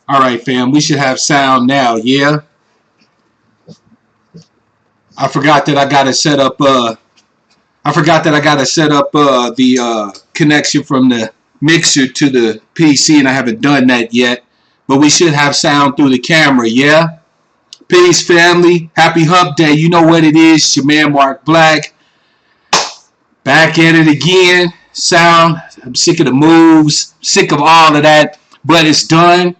All right, fam. We should have sound now. Yeah. I forgot that I gotta set up. The connection from the mixer to the PC, and I haven't done that yet. But we should have sound through the camera. Yeah. Peace, family. Happy Hump Day. You know what it is. It's your man Mark Black. Back at it again. Sound. I'm sick of the moves. Sick of all of that. But it's done.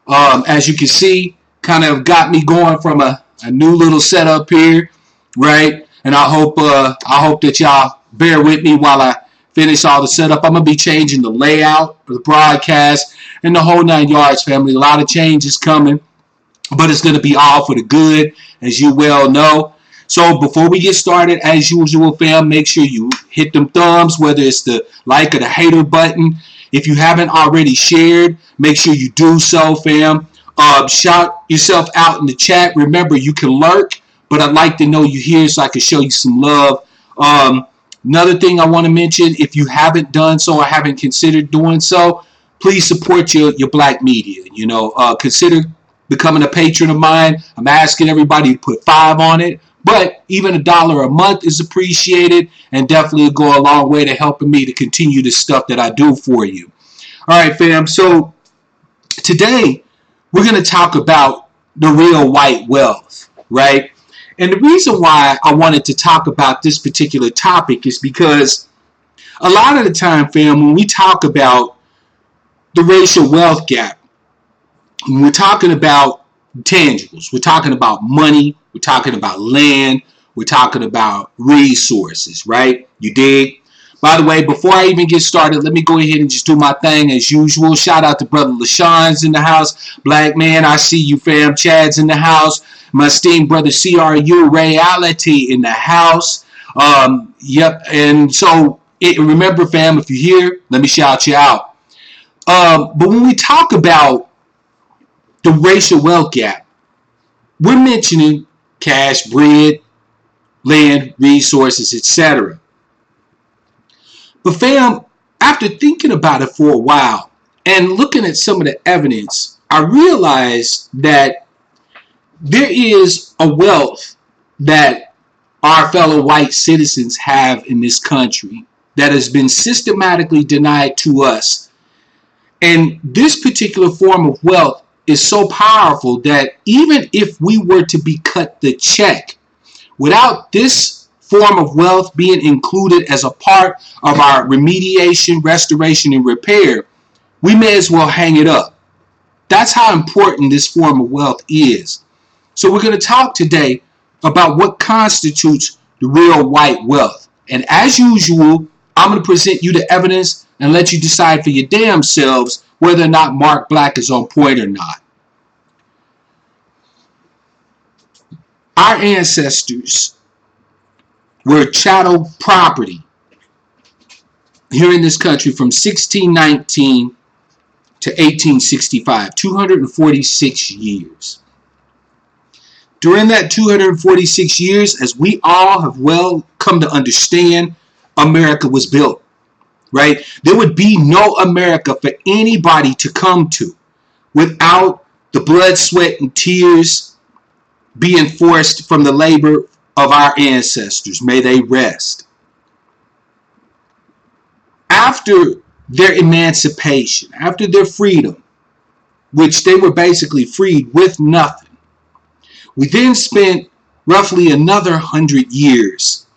As you can see, kind of got me going from a new little setup here, right? And I hope that y'all bear with me while I finish all the setup. I'm gonna be changing the layout of the broadcast and the whole 9 yards, family. A lot of changes coming, but it's gonna be all for the good, as you well know. So before we get started, as usual, fam, make sure you hit them thumbs, whether it's the like or the hater button. If you haven't already shared, make sure you do so, fam. Shout yourself out in the chat. Remember, you can lurk, but I'd like to know you here so I can show you some love. Another thing I want to mention, if you haven't done so or haven't considered doing so, please support your black media. You know, consider becoming a patron of mine. I'm asking everybody to put $5 on it. But even $1 a month is appreciated and definitely go a long way to helping me to continue the stuff that I do for you. All right, fam. So today we're going to talk about the real white wealth, right? And the reason why I wanted to talk about this particular topic is because a lot of the time, fam, when we talk about the racial wealth gap, when we're talking about tangibles, we're talking about money, we're talking about land, we're talking about resources, right? You dig? By the way, before I even get started, let me go ahead and just do my thing as usual. Shout out to brother LaShawn's in the house. Black man, I see you, fam. Chad's in the house. My esteemed brother CRU, Reality in the house. Yep. And so remember, fam, if you're here, let me shout you out. But when we talk about the racial wealth gap, we're mentioning cash, bread, land, resources, etc. But fam, after thinking about it for a while and looking at some of the evidence, I realized that there is a wealth that our fellow white citizens have in this country that has been systematically denied to us. And this particular form of wealth is so powerful that even if we were to be cut the check, without this form of wealth being included as a part of our remediation, restoration, and repair, we may as well hang it up. That's how important this form of wealth is. So we're going to talk today about what constitutes the real white wealth. And as usual, I'm going to present you the evidence and let you decide for your damn selves whether or not Mark Black is on point or not. Our ancestors were chattel property here in this country from 1619 to 1865, 246 years. During that 246 years, as we all have well come to understand, America was built, right? There would be no America for anybody to come to without the blood, sweat, and tears being forced from the labor of our ancestors. May they rest. After their emancipation, after their freedom, which they were basically freed with nothing, we then spent roughly another 100 years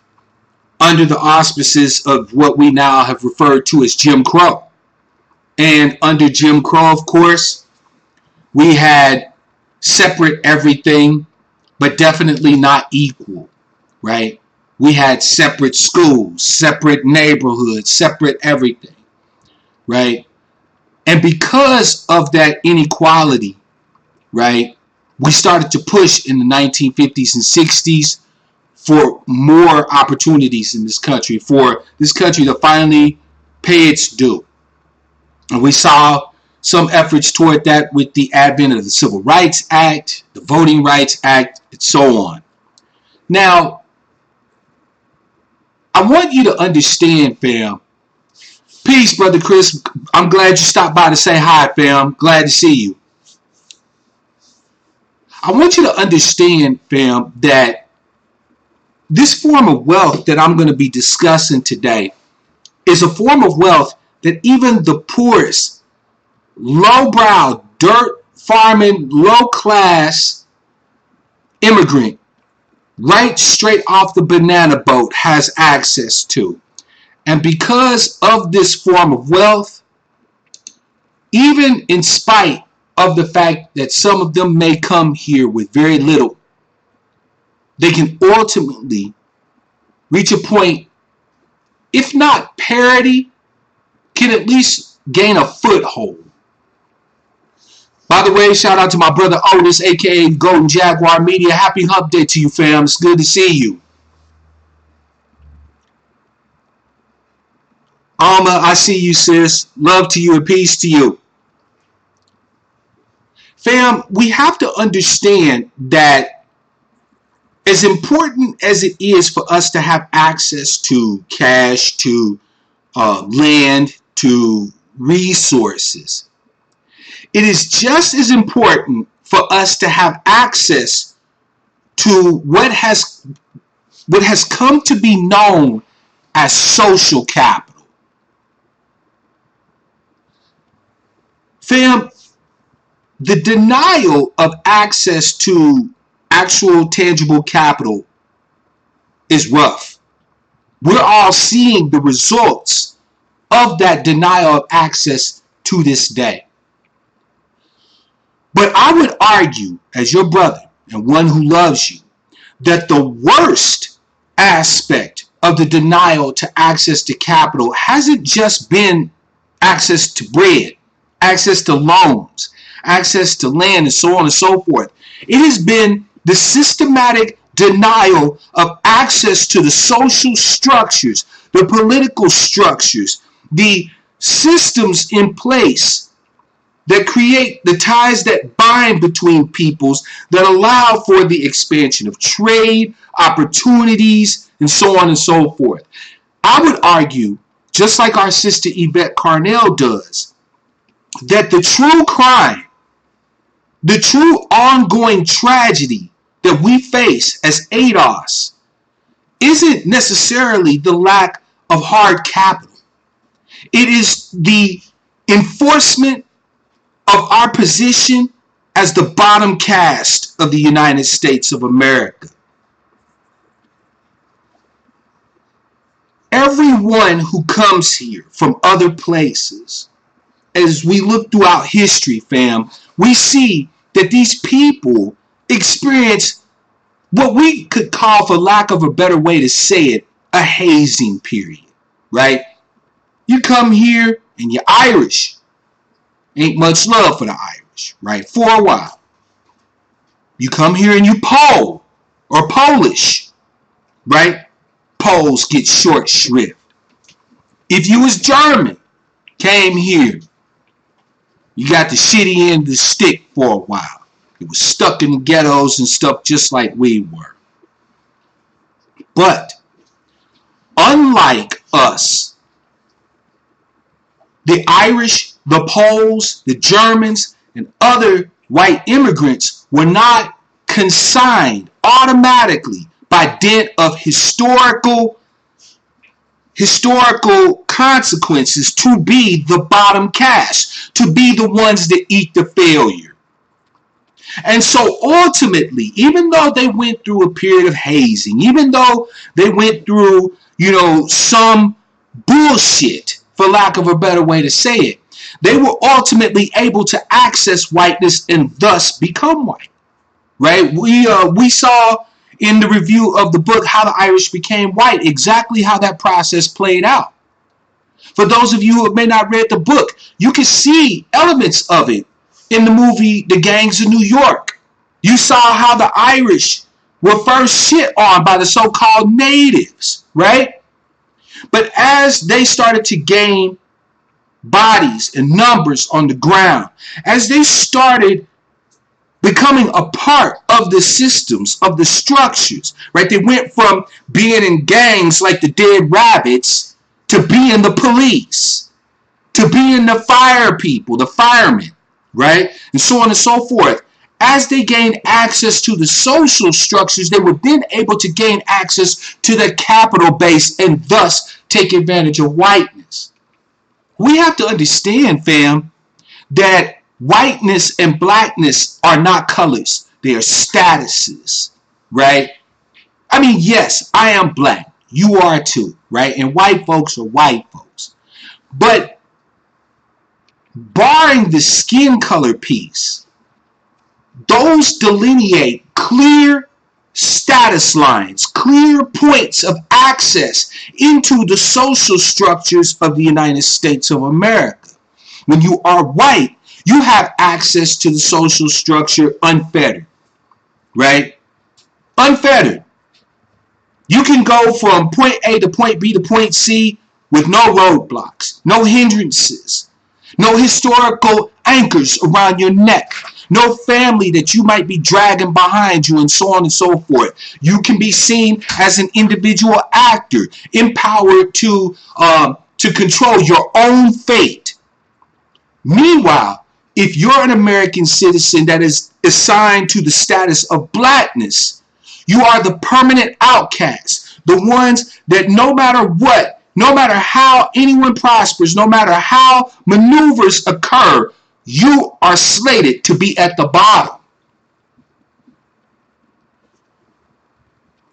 under the auspices of what we now have referred to as Jim Crow. And under Jim Crow, of course, we had separate everything, but definitely not equal, right? We had separate schools, separate neighborhoods, separate everything, right? And because of that inequality, right, we started to push in the 1950s and 60s for more opportunities in this country, for this country to finally pay its due. And we saw some efforts toward that with the advent of the Civil Rights Act, the Voting Rights Act, and so on. Now, I want you to understand, fam. Peace, Brother Chris. I'm glad you stopped by to say hi, fam. Glad to see you. I want you to understand, fam, that this form of wealth that I'm going to be discussing today is a form of wealth that even the poorest, lowbrow, dirt farming, low class immigrant right straight off the banana boat has access to. And because of this form of wealth, even in spite of the fact that some of them may come here with very little, they can ultimately reach a point, if not parity, can at least gain a foothold. By the way, shout out to my brother Otis, aka Golden Jaguar Media. Happy Hump Day to you, fam. It's good to see you. Alma, I see you, sis. Love to you and peace to you. Fam, we have to understand that as important as it is for us to have access to cash, to land, to resources, it is just as important for us to have access to what has come to be known as social capital. Fam, the denial of access to actual tangible capital is rough. We're all seeing the results of that denial of access to this day. But I would argue, as your brother and one who loves you, that the worst aspect of the denial to access to capital hasn't just been access to bread, access to loans, access to land, and so on and so forth. It has been the systematic denial of access to the social structures, the political structures, the systems in place that create the ties that bind between peoples, that allow for the expansion of trade, opportunities, and so on and so forth. I would argue, just like our sister Yvette Carnell does, that the true crime, the true ongoing tragedy that we face as ADOS isn't necessarily the lack of hard capital. It is the enforcement of our position as the bottom caste of the United States of America. Everyone who comes here from other places, as we look throughout history, fam, we see that these people experience what we could call, for lack of a better way to say it, a hazing period, right? You come here and you're Irish. Ain't much love for the Irish, right? For a while. You come here and you Pole or Polish, right? Poles get short shrift. If you was German, came here, you got the shitty end of the stick for a while. It was stuck in the ghettos and stuff just like we were. But unlike us, the Irish, the Poles, the Germans, and other white immigrants were not consigned automatically by dint of historical consequences to be the bottom caste, to be the ones that eat the failure. And so ultimately, even though they went through a period of hazing, even though they went through, some bullshit, for lack of a better way to say it, they were ultimately able to access whiteness and thus become white, right? We saw in the review of the book, How the Irish Became White, exactly how that process played out. For those of you who may not read the book, you can see elements of it in the movie The Gangs of New York. You saw how the Irish were first shit on by the so-called natives, right? But as they started to gain bodies and numbers on the ground, as they started becoming a part of the systems, of the structures, right? They went from being in gangs like the Dead Rabbits to being the police, to being the fire people, the firemen, right? And so on and so forth. as they gained access to the social structures, they were then able to gain access to the capital base and thus take advantage of whiteness. We have to understand, fam, that whiteness and blackness are not colors. They are statuses, right? I mean, yes, I am black. You are too, right? And white folks are white folks. But barring the skin color piece, those delineate clear status lines, clear points of access into the social structures of the United States of America. When you are white, you have access to the social structure unfettered, right? Unfettered. You can go from point A to point B to point C with no roadblocks, no hindrances, no historical anchors around your neck, no family that you might be dragging behind you, and so on and so forth. You can be seen as an individual actor, empowered to control your own fate. Meanwhile, if you're an American citizen that is assigned to the status of blackness, you are the permanent outcast, the ones that no matter what, no matter how anyone prospers, no matter how maneuvers occur, you are slated to be at the bottom.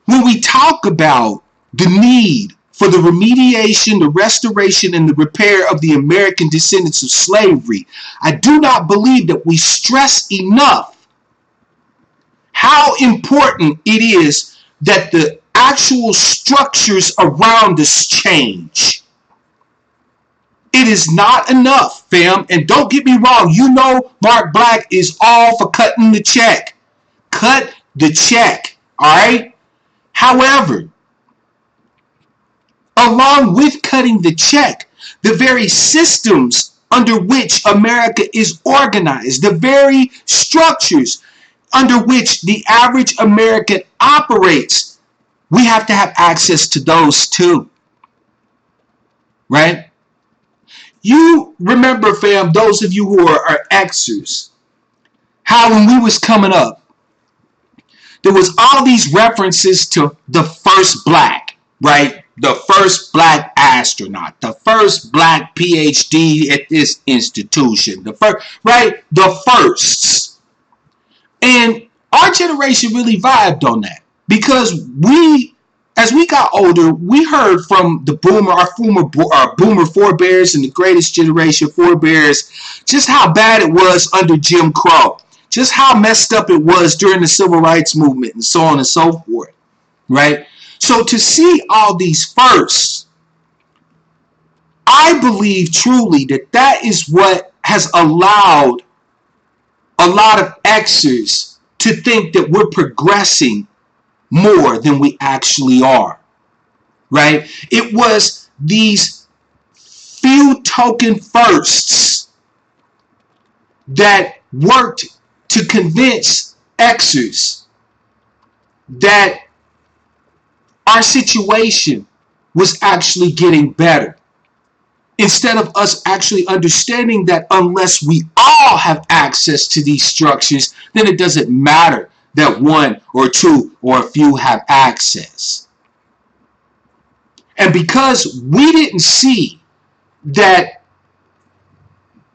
When we talk about the need for the remediation, the restoration, and the repair of the American descendants of slavery, I do not believe that we stress enough how important it is that the actual structures around us change. It is not enough, fam. And don't get me wrong. You know Mark Black is all for cutting the check. Cut the check, all right? However, along with cutting the check, the very systems under which America is organized, the very structures under which the average American operates, we have to have access to those too, right? You remember, fam, those of you who are Xers, how when we was coming up, there was all these references to the first black, right? The first black astronaut, the first black PhD at this institution, the first, right? The firsts. And our generation really vibed on that because we, as we got older, we heard from the our boomer forebears and the greatest generation forebears just how bad it was under Jim Crow, just how messed up it was during the civil rights movement and so on and so forth, right? So to see all these firsts, I believe truly that that is what has allowed a lot of Xers to think that we're progressing more than we actually are, right? It was these few token firsts that worked to convince Xers that our situation was actually getting better, instead of us actually understanding that unless we all have access to these structures, then it doesn't matter that one or two or a few have access. And because we didn't see that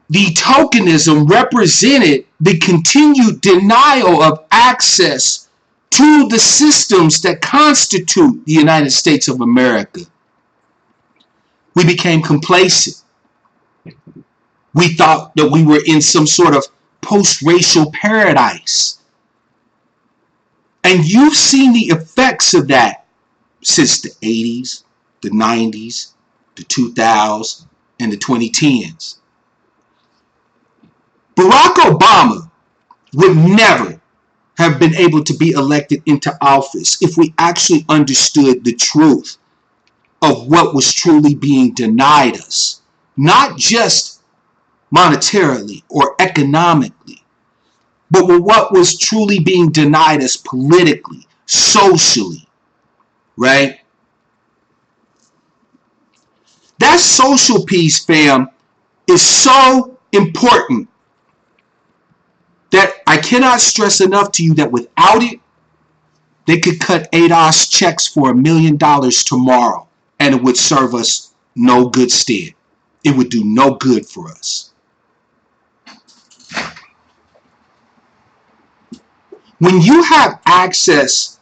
the tokenism represented the continued denial of access to the systems that constitute the United States of America, we became complacent. We thought that we were in some sort of post-racial paradise. And you've seen the effects of that since the 80s, the 90s, the 2000s, and the 2010s. Barack Obama would never have been able to be elected into office if we actually understood the truth of what was truly being denied us, not just monetarily or economically, but what was truly being denied us politically, socially, right? That social piece, fam, is so important that I cannot stress enough to you that without it, they could cut ADOS checks for $1 million tomorrow, and it would serve us no good stead. It would do no good for us. When you have access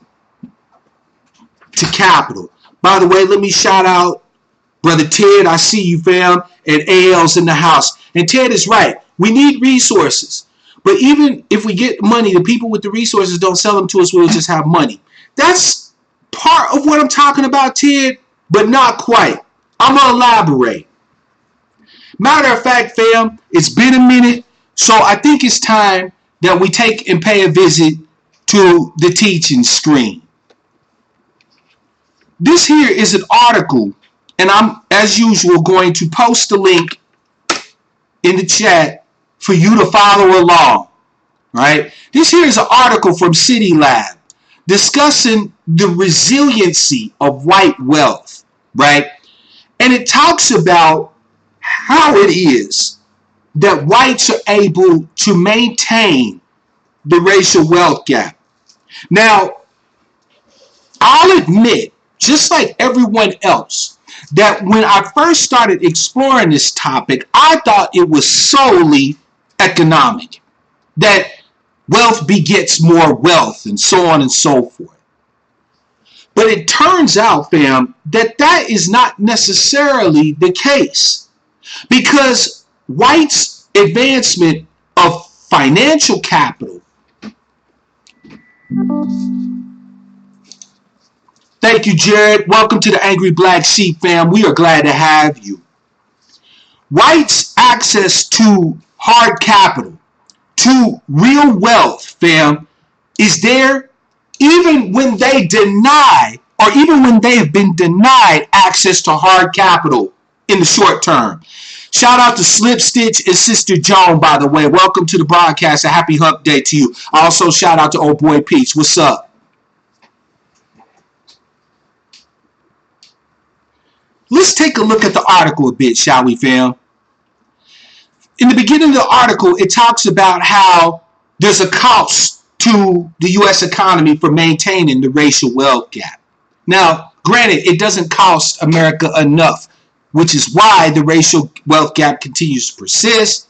to capital, by the way, let me shout out Brother Ted. I see you, fam, and AL's in the house. And Ted is right. We need resources. But even if we get money, the people with the resources don't sell them to us, we'll just have money. That's part of what I'm talking about, Ted, but not quite. I'm going to elaborate. Matter of fact, fam, it's been a minute, so I think it's time that we take and pay a visit to the teaching screen. This here is an article, and I'm, as usual, going to post the link in the chat for you to follow along, right? This here is an article from City Lab discussing the resiliency of white wealth, right? And it talks about how it is that whites are able to maintain the racial wealth gap. Now, I'll admit, just like everyone else, that when I first started exploring this topic, I thought it was solely economic, that wealth begets more wealth and so on and so forth. But it turns out, fam, that that is not necessarily the case, because whites' advancement of financial capital, thank you, Jared. Welcome to the Angry Black Sheep, fam. We are glad to have you. Whites' access to hard capital, to real wealth, fam, is there even when they deny, or even when they have been denied access to hard capital in the short term. Shout out to Slip Stitch and Sister Joan, by the way. Welcome to the broadcast. A happy hump day to you. Also, shout out to old boy Peach. What's up? Let's take a look at the article a bit, shall we, fam? In the beginning of the article, it talks about how there's a cost to the U.S. economy for maintaining the racial wealth gap. Now, granted, it doesn't cost America enough, which is why the racial wealth gap continues to persist,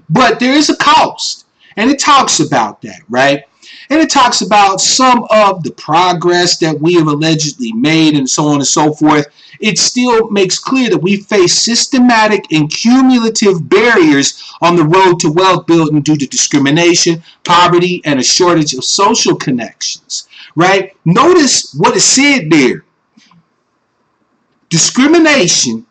but there is a cost, and it talks about that, right? And it talks about some of the progress that we have allegedly made and so on and so forth. It still makes clear that we face systematic and cumulative barriers on the road to wealth building due to discrimination, poverty, and a shortage of social connections, right? Notice what is said there. Discrimination,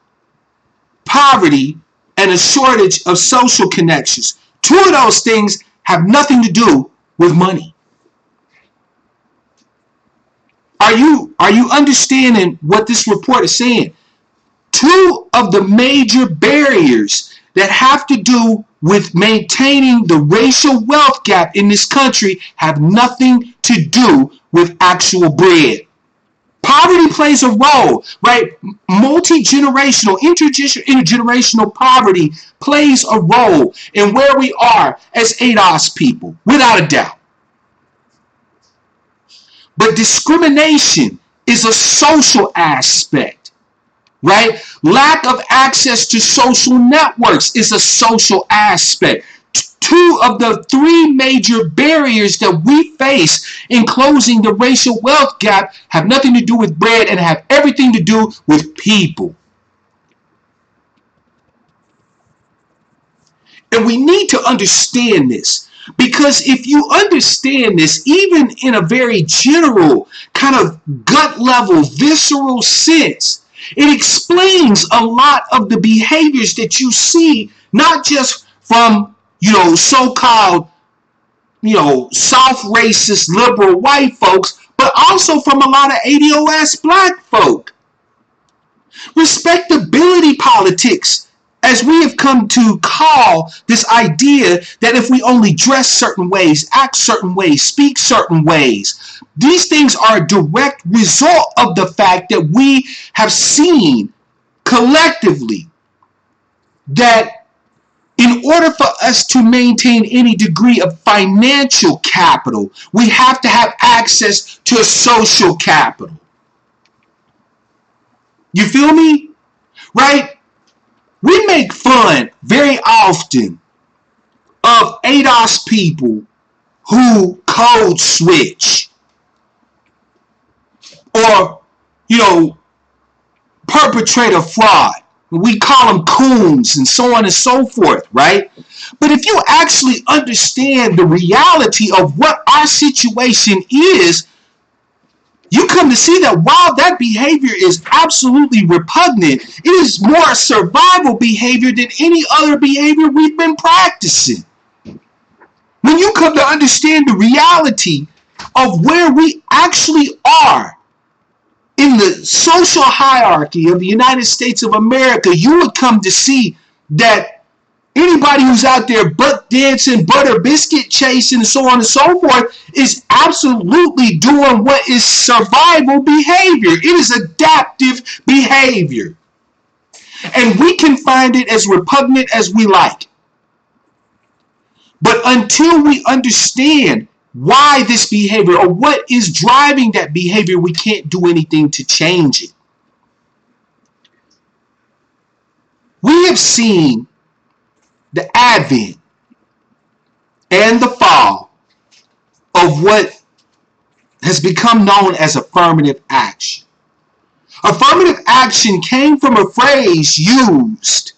poverty, and a shortage of social connections. Two of those things have nothing to do with money. Are you understanding what this report is saying? Two of the major barriers that have to do with maintaining the racial wealth gap in this country have nothing to do with actual bread. Poverty plays a role, right? Multi-generational, intergenerational poverty plays a role in where we are as ADOS people, without a doubt. But discrimination is a social aspect, right? Lack of access to social networks is a social aspect. Two of the three major barriers that we face in closing the racial wealth gap have nothing to do with bread and have everything to do with people. And we need to understand this. Because if you understand this, even in a very general, kind of gut level, visceral sense, it explains a lot of the behaviors that you see, not just from, so-called, soft racist, liberal white folks, but also from a lot of ADOS black folk. Respectability politics, as we have come to call this idea that if we only dress certain ways, act certain ways, speak certain ways, these things are a direct result of the fact that we have seen collectively that In order for us to maintain any degree of financial capital, we have to have access to a social capital. You feel me? Right? We make fun very often of ADOS people who code switch or, perpetrate a fraud. We call them coons and so on and so forth, right? But if you actually understand the reality of what our situation is, you come to see that while that behavior is absolutely repugnant, it is more survival behavior than any other behavior we've been practicing. When you come to understand the reality of where we actually are in the social hierarchy of the United States of America, you would come to see that anybody who's out there butt dancing, butter biscuit chasing, and so on and so forth is absolutely doing what is survival behavior. It is adaptive behavior. And we can find it as repugnant as we like. But until we understand why this behavior or what is driving that behavior, we can't do anything to change it. We have seen the advent and the fall of what has become known as affirmative action. Affirmative action came from a phrase used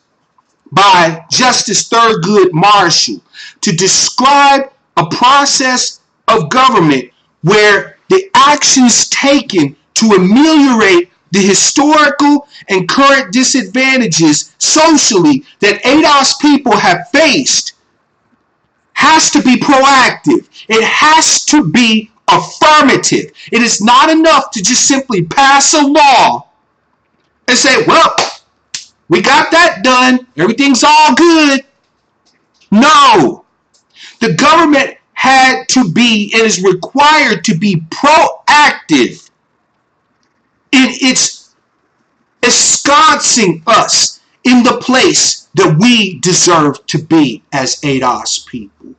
by Justice Thurgood Marshall to describe a process of government where the actions taken to ameliorate the historical and current disadvantages socially that ADOS people have faced has to be proactive. It has to be affirmative. It is not enough to just simply pass a law and say, well, we got that done. Everything's all good. No. The government had to be and is required to be proactive in its ensconcing us in the place that we deserve to be as ADOS people.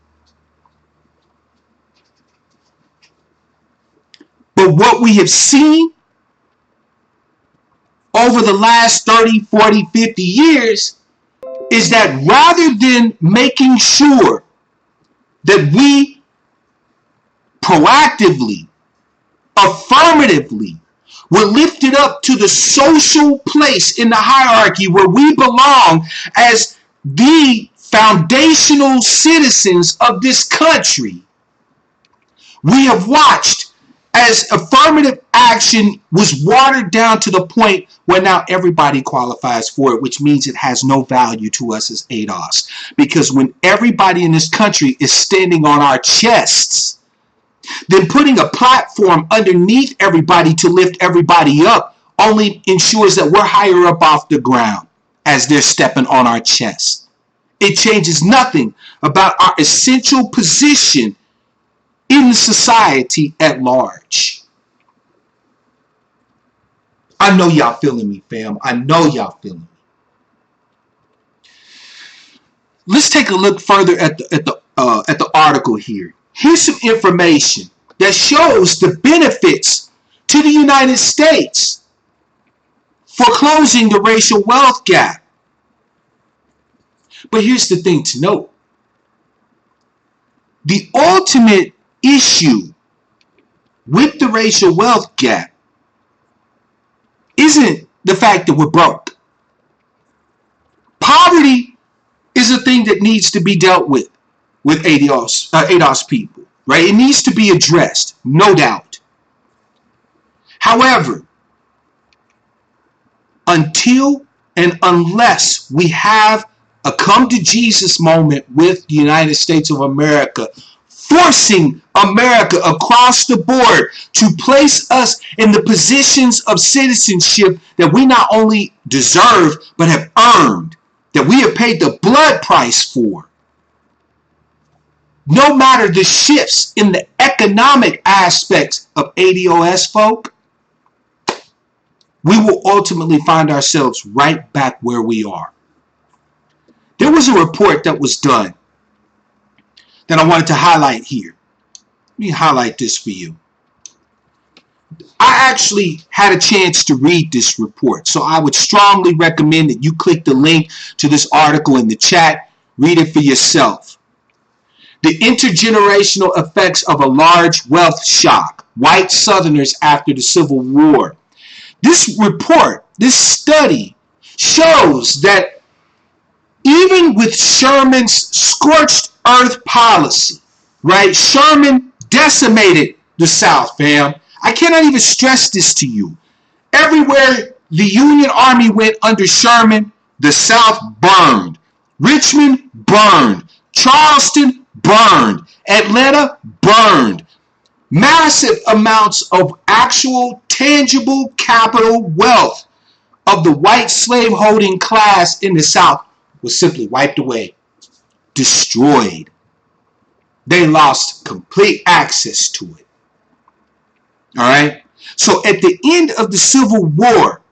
But what we have seen over the last 30, 40, 50 years is that rather than making sure that we proactively, affirmatively, were lifted up to the social place in the hierarchy where we belong as the foundational citizens of this country, we have watched as affirmative action was watered down to the point where now everybody qualifies for it, which means it has no value to us as ADOS. Because when everybody in this country is standing on our chests, then putting a platform underneath everybody to lift everybody up only ensures that we're higher up off the ground as they're stepping on our chests. It changes nothing about our essential position in society at large. I know y'all feeling me, fam. I know y'all feeling me. Let's take a look further at the article here. Here's some information that shows the benefits to the United States for closing the racial wealth gap. But here's the thing to note. The ultimate issue with the racial wealth gap isn't the fact that we're broke. Poverty is a thing that needs to be dealt with ADOS people, right? It needs to be addressed, no doubt. However, until and unless we have a come to Jesus moment with the United States of America, forcing America across the board to place us in the positions of citizenship that we not only deserve, but have earned, that we have paid the blood price for. No matter the shifts in the economic aspects of ADOS folk, we will ultimately find ourselves right back where we are. There was a report that was done that I wanted to highlight here. Let me highlight this for you. I actually had a chance to read this report, so I would strongly recommend that you click the link to this article in the chat, read it for yourself. The intergenerational effects of a large wealth shock, white Southerners after the Civil War. This report, this study, shows that even with Sherman's scorched earth policy, right? Sherman decimated the South, fam. I cannot even stress this to you. Everywhere the Union Army went under Sherman, the South burned. Richmond burned. Charleston burned. Atlanta burned. Massive amounts of actual tangible capital wealth of the white slaveholding class in the South was simply wiped away, destroyed. They lost complete access to it. All right? So at the end of the Civil War,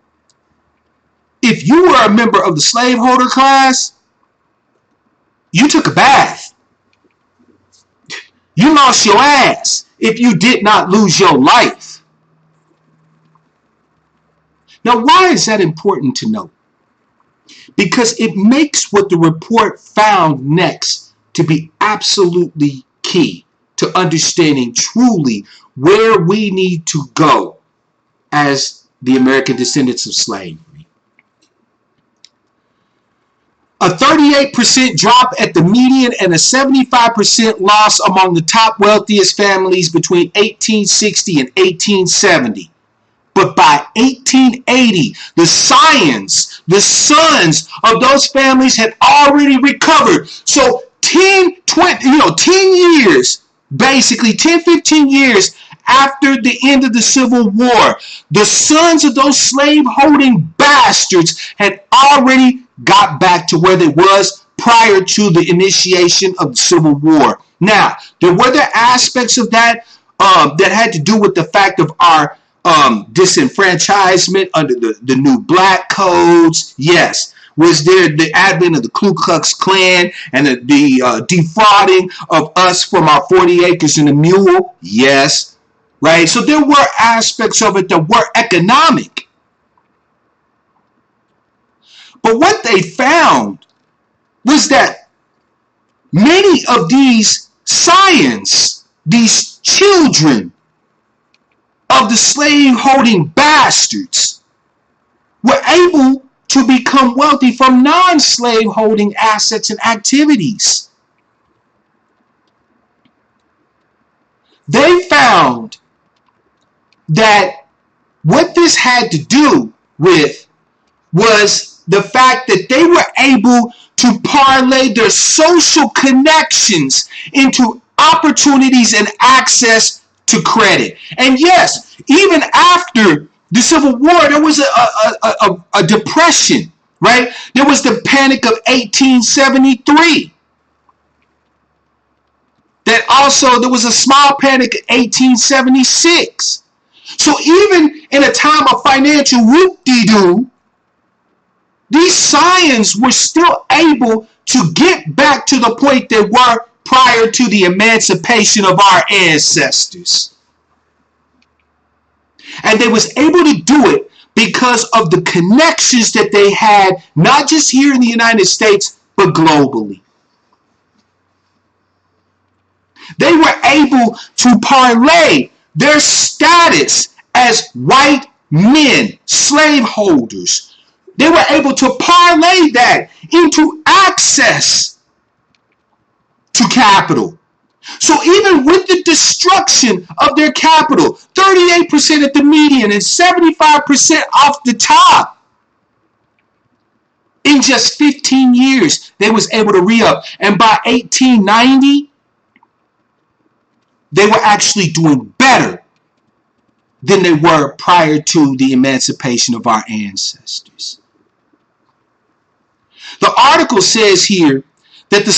if you were a member of the slaveholder class, you took a bath. You lost your ass if you did not lose your life. Now, why is that important to note? Because it makes what the report found next to be absolutely key to understanding truly where we need to go as the American descendants of slavery. A 38% drop at the median and a 75% loss among the top wealthiest families between 1860 and 1870. But by 1880, the sons of those families had already recovered. So 10 years, basically 10, 15 years after the end of the Civil War, the sons of those slave-holding bastards had already got back to where they was prior to the initiation of the Civil War. Now, there were the aspects of that that had to do with the fact of our disenfranchisement under the new black codes. Yes. Was there the advent of the Ku Klux Klan and the defrauding of us from our 40 acres and a mule? Yes. Right? So there were aspects of it that were economic. But what they found was that many of these scions, these children of the slave-holding bastards, were able to become wealthy from non-slave-holding assets and activities. They found that what this had to do with was the fact that they were able to parlay their social connections into opportunities and access to credit. And yes, even after the Civil War, there was a depression, right? There was the Panic of 1873. That also, there was a small panic in 1876. So even in a time of financial whoop-de-doo, these scions were still able to get back to the point they were prior to the emancipation of our ancestors. And they was able to do it because of the connections that they had, not just here in the United States, but globally. They were able to parlay their status as white men, slaveholders. They were able to parlay that into access to capital. So even with the destruction of their capital, 38% at the median and 75% off the top, in just 15 years, they was able to re-up. And by 1890, they were actually doing better than they were prior to the emancipation of our ancestors. The article says here that the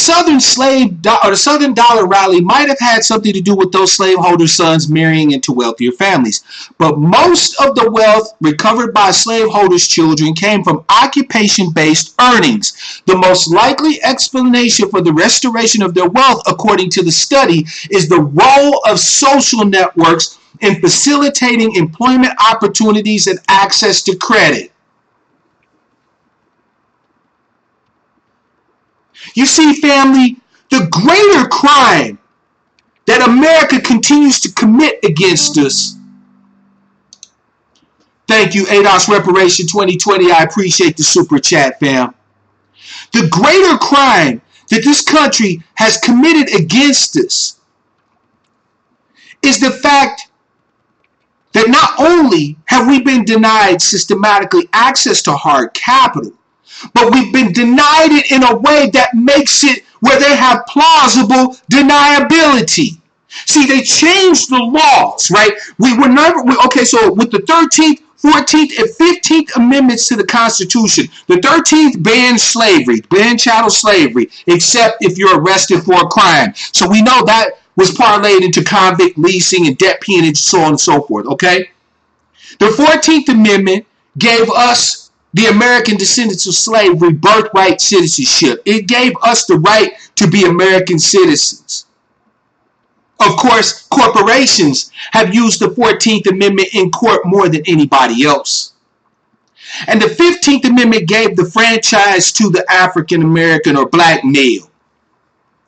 Southern Dollar Rally might have had something to do with those slaveholder sons marrying into wealthier families. But most of the wealth recovered by slaveholders' children came from occupation-based earnings. The most likely explanation for the restoration of their wealth, according to the study, is the role of social networks in facilitating employment opportunities and access to credit. You see, family, the greater crime that America continues to commit against us. Thank you, ADOS Reparation 2020. I appreciate the super chat, fam. The greater crime that this country has committed against us is the fact that not only have we been denied systematically access to hard capital, but we've been denied it in a way that makes it where they have plausible deniability. See, they changed the laws, right? So with the 13th, 14th, and 15th Amendments to the Constitution, the 13th banned slavery, banned chattel slavery, except if you're arrested for a crime. So we know that was parlayed into convict leasing and debt peonage, so on and so forth, okay? The 14th Amendment gave us, the American descendants of slavery, birthright citizenship. It gave us the right to be American citizens. Of course, corporations have used the 14th Amendment in court more than anybody else. And the 15th Amendment gave the franchise to the African American or black male.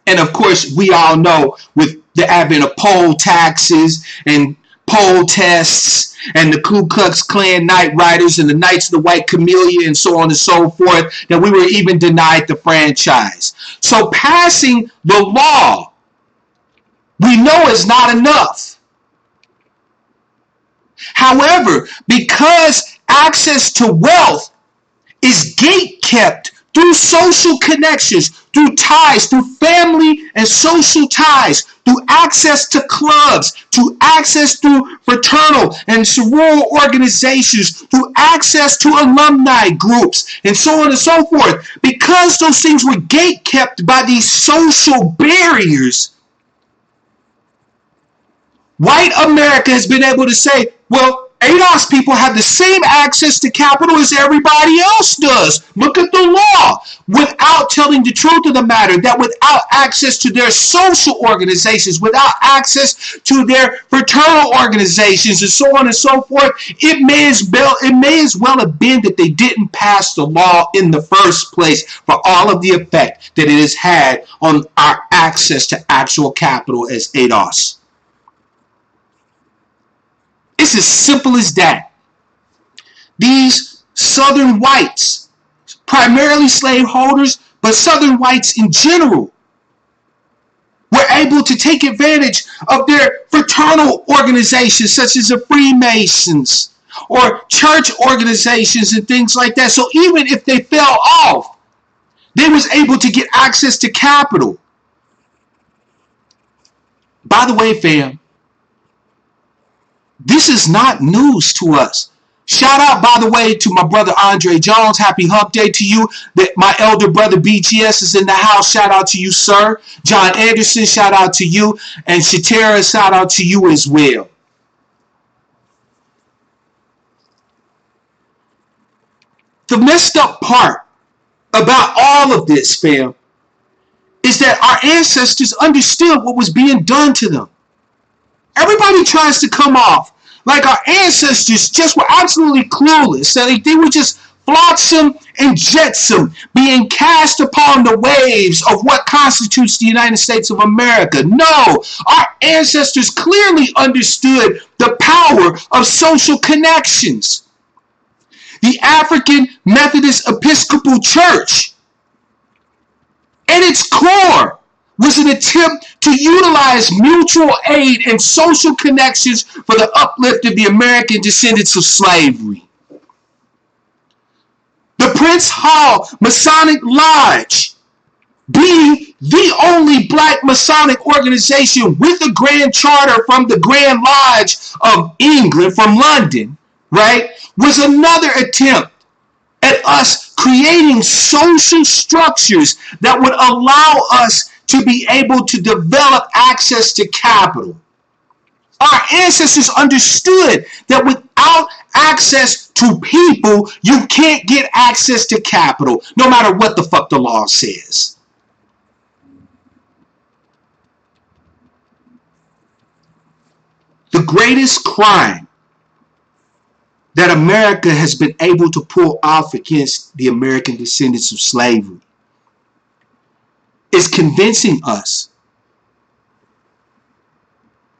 And of course, we all know with the advent of poll taxes and poll tests and the Ku Klux Klan Night Riders and the Knights of the White Camellia and so on and so forth, that we were even denied the franchise. So passing the law, we know is not enough. However, because access to wealth is gate-kept through social connections, through ties, through family and social ties, through access to clubs, through access to fraternal and sorority organizations, through access to alumni groups, and so on and so forth. Because those things were gate-kept by these social barriers, white America has been able to say, well, ADOS people have the same access to capital as everybody else does. Look at the law. Without telling the truth of the matter, that without access to their social organizations, without access to their fraternal organizations, and so on and so forth, it may as well have been that they didn't pass the law in the first place for all of the effect that it has had on our access to actual capital as ADOS. It's as simple as that. These Southern whites, primarily slaveholders, but Southern whites in general, were able to take advantage of their fraternal organizations such as the Freemasons or church organizations and things like that. So even if they fell off, they was able to get access to capital. By the way, fam, this is not news to us. Shout out, by the way, to my brother Andre Jones. Happy Hump Day to you. My elder brother BGS is in the house. Shout out to you, sir. John Anderson, shout out to you. And Shatera, shout out to you as well. The messed up part about all of this, fam, is that our ancestors understood what was being done to them. Everybody tries to come off like our ancestors just were absolutely clueless. That they were just flotsam and jetsam, being cast upon the waves of what constitutes the United States of America. No, our ancestors clearly understood the power of social connections. The African Methodist Episcopal Church, at its core, was an attempt to utilize mutual aid and social connections for the uplift of the American descendants of slavery. The Prince Hall Masonic Lodge, being the only black Masonic organization with a grand charter from the Grand Lodge of England, from London, right, was another attempt at us creating social structures that would allow us to be able to develop access to capital. Our ancestors understood that without access to people, you can't get access to capital, no matter what the fuck the law says. The greatest crime that America has been able to pull off against the American descendants of slavery is convincing us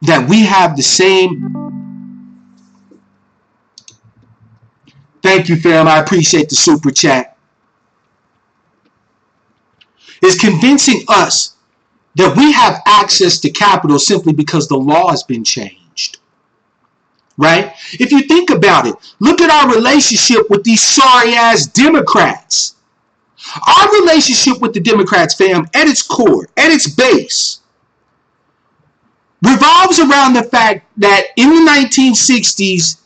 that we have the same. Thank you, fam. I appreciate the super chat. It's convincing us that we have access to capital simply because the law has been changed. Right? If you think about it, look at our relationship with these sorry-ass Democrats. Our relationship with the Democrats, fam, at its core, at its base, revolves around the fact that in the 1960s,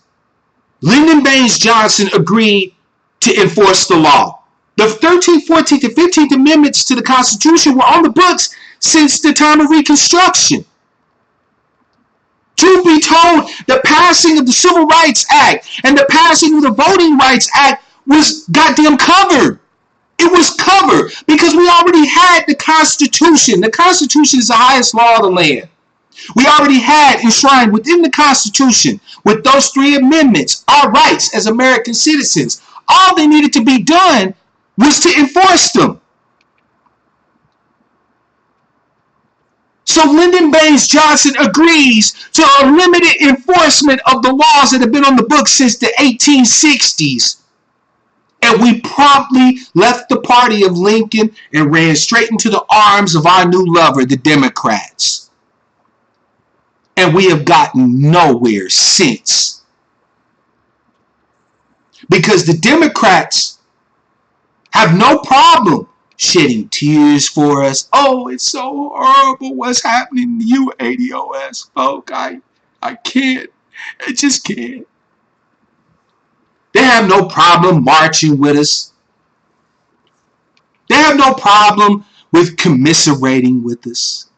Lyndon Baines Johnson agreed to enforce the law. The 13th, 14th, and 15th Amendments to the Constitution were on the books since the time of Reconstruction. Truth be told, the passing of the Civil Rights Act and the passing of the Voting Rights Act was goddamn covered. It was covered because we already had the Constitution. The Constitution is the highest law of the land. We already had enshrined within the Constitution, with those 3 amendments, our rights as American citizens. All they needed to be done was to enforce them. So Lyndon Baines Johnson agrees to a limited enforcement of the laws that have been on the books since the 1860s. And we promptly left the party of Lincoln and ran straight into the arms of our new lover, the Democrats. And we have gotten nowhere since. Because the Democrats have no problem shedding tears for us. Oh, it's so horrible what's happening to you, ADOS folk. I can't. I just can't. They have no problem marching with us. They have no problem with commiserating with us.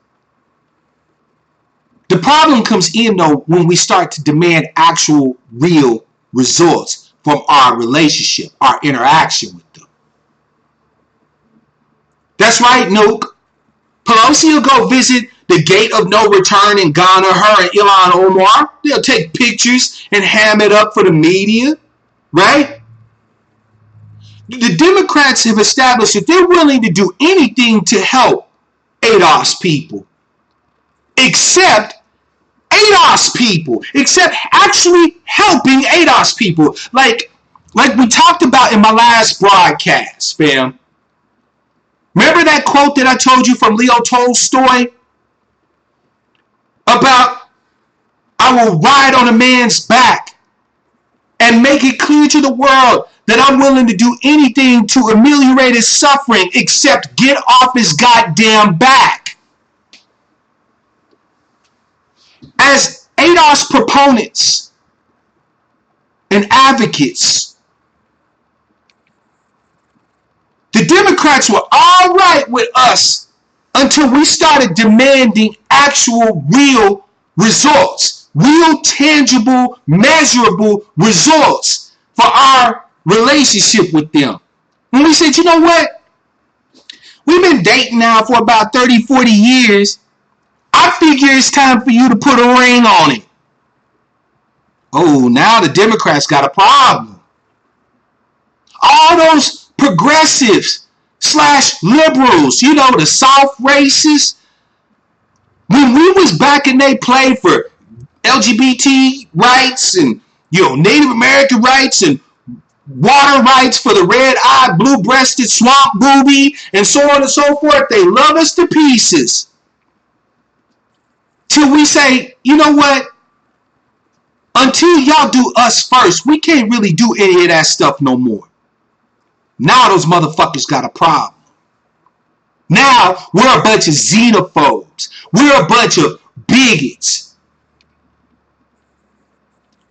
The problem comes in, though, when we start to demand actual, real results from our relationship, our interaction with them. That's right, Nuke. Pelosi will go visit the gate of no return in Ghana, her and Ilhan Omar. They'll take pictures and ham it up for the media, right? The Democrats have established that they're willing to do anything to help ADOS people, except ADOS people, except actually helping ADOS people. Like we talked about in my last broadcast, fam. Remember that quote that I told you from Leo Tolstoy about, I will ride on a man's back and make it clear to the world that I'm willing to do anything to ameliorate his suffering except get off his goddamn back. As ADOS proponents and advocates, the Democrats were all right with us until we started demanding actual, real results, real, tangible, measurable results for our relationship with them. When we said, you know what? We've been dating now for about 30, 40 years. I figure it's time for you to put a ring on it. Oh, now the Democrats got a problem. All those progressives / liberals, you know, the South racists, when we was back in they play for LGBT rights and, you know, Native American rights and water rights for the red-eyed, blue-breasted swamp booby and so on and so forth, they love us to pieces. Till we say, you know what? Until y'all do us first, we can't really do any of that stuff no more. Now those motherfuckers got a problem. Now we're a bunch of xenophobes. We're a bunch of bigots.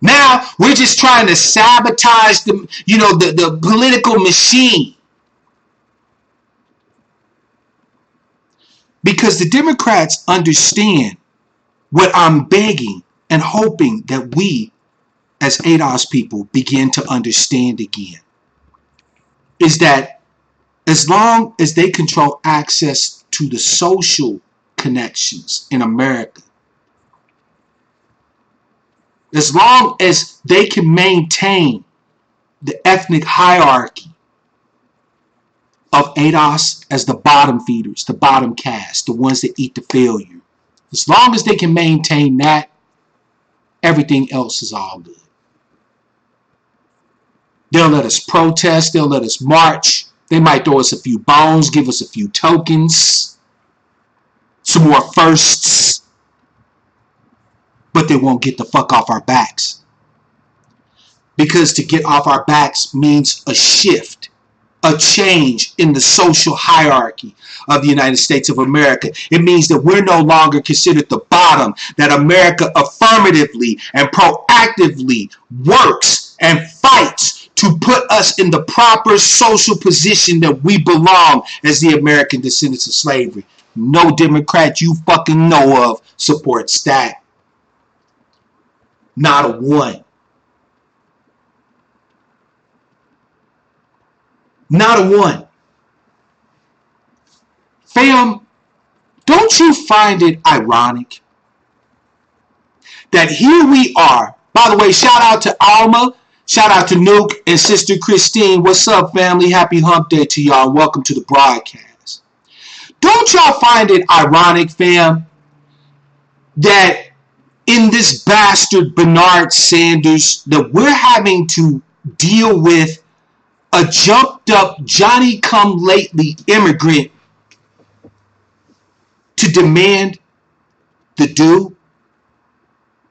Now we're just trying to sabotage the political machine. Because the Democrats understand what I'm begging and hoping that we as ADOS people begin to understand again. Is that as long as they control access to the social connections in America, as long as they can maintain the ethnic hierarchy of ADOS as the bottom feeders, the bottom caste, the ones that eat the failure, as long as they can maintain that, everything else is all good. They'll let us protest, they'll let us march, they might throw us a few bones, give us a few tokens, some more firsts, but they won't get the fuck off our backs. Because to get off our backs means a shift, a change in the social hierarchy of the United States of America. It means that we're no longer considered the bottom, that America affirmatively and proactively works and fights to put us in the proper social position that we belong as the American descendants of slavery. No Democrat you fucking know of supports that. Not a one. Not a one. Fam, don't you find it ironic that here we are? By the way, shout out to Alma, shout out to Nuke and Sister Christine. What's up, family? Happy Hump Day to y'all. Welcome to the broadcast. Don't y'all find it ironic, fam, that in this bastard Bernard Sanders, that we're having to deal with a jumped up Johnny-come-lately immigrant to demand the due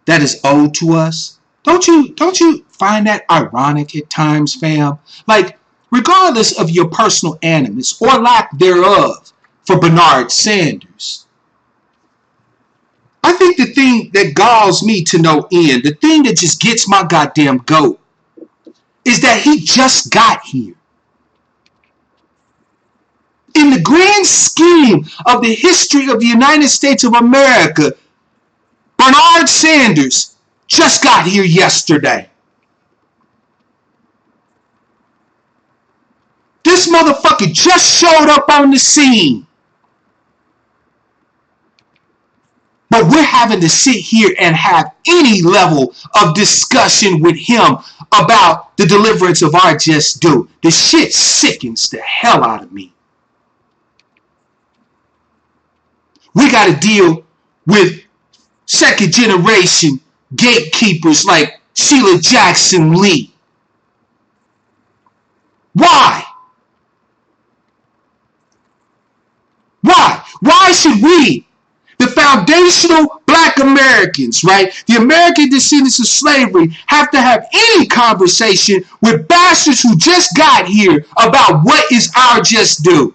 that is owed to us? Don't you find that ironic at times, fam? Like, regardless of your personal animus or lack thereof for Bernard Sanders, I think the thing that galls me to no end, the thing that just gets my goddamn goat, is that he just got here. In the grand scheme of the history of the United States of America, Bernard Sanders just got here yesterday. This motherfucker just showed up on the scene. But we're having to sit here and have any level of discussion with him about the deliverance of our just due. The shit sickens the hell out of me. We got to deal with second generation gatekeepers like Sheila Jackson Lee. Why? Why? Why should we, the foundational black Americans, right, the American descendants of slavery, have to have any conversation with bastards who just got here about what is our just due?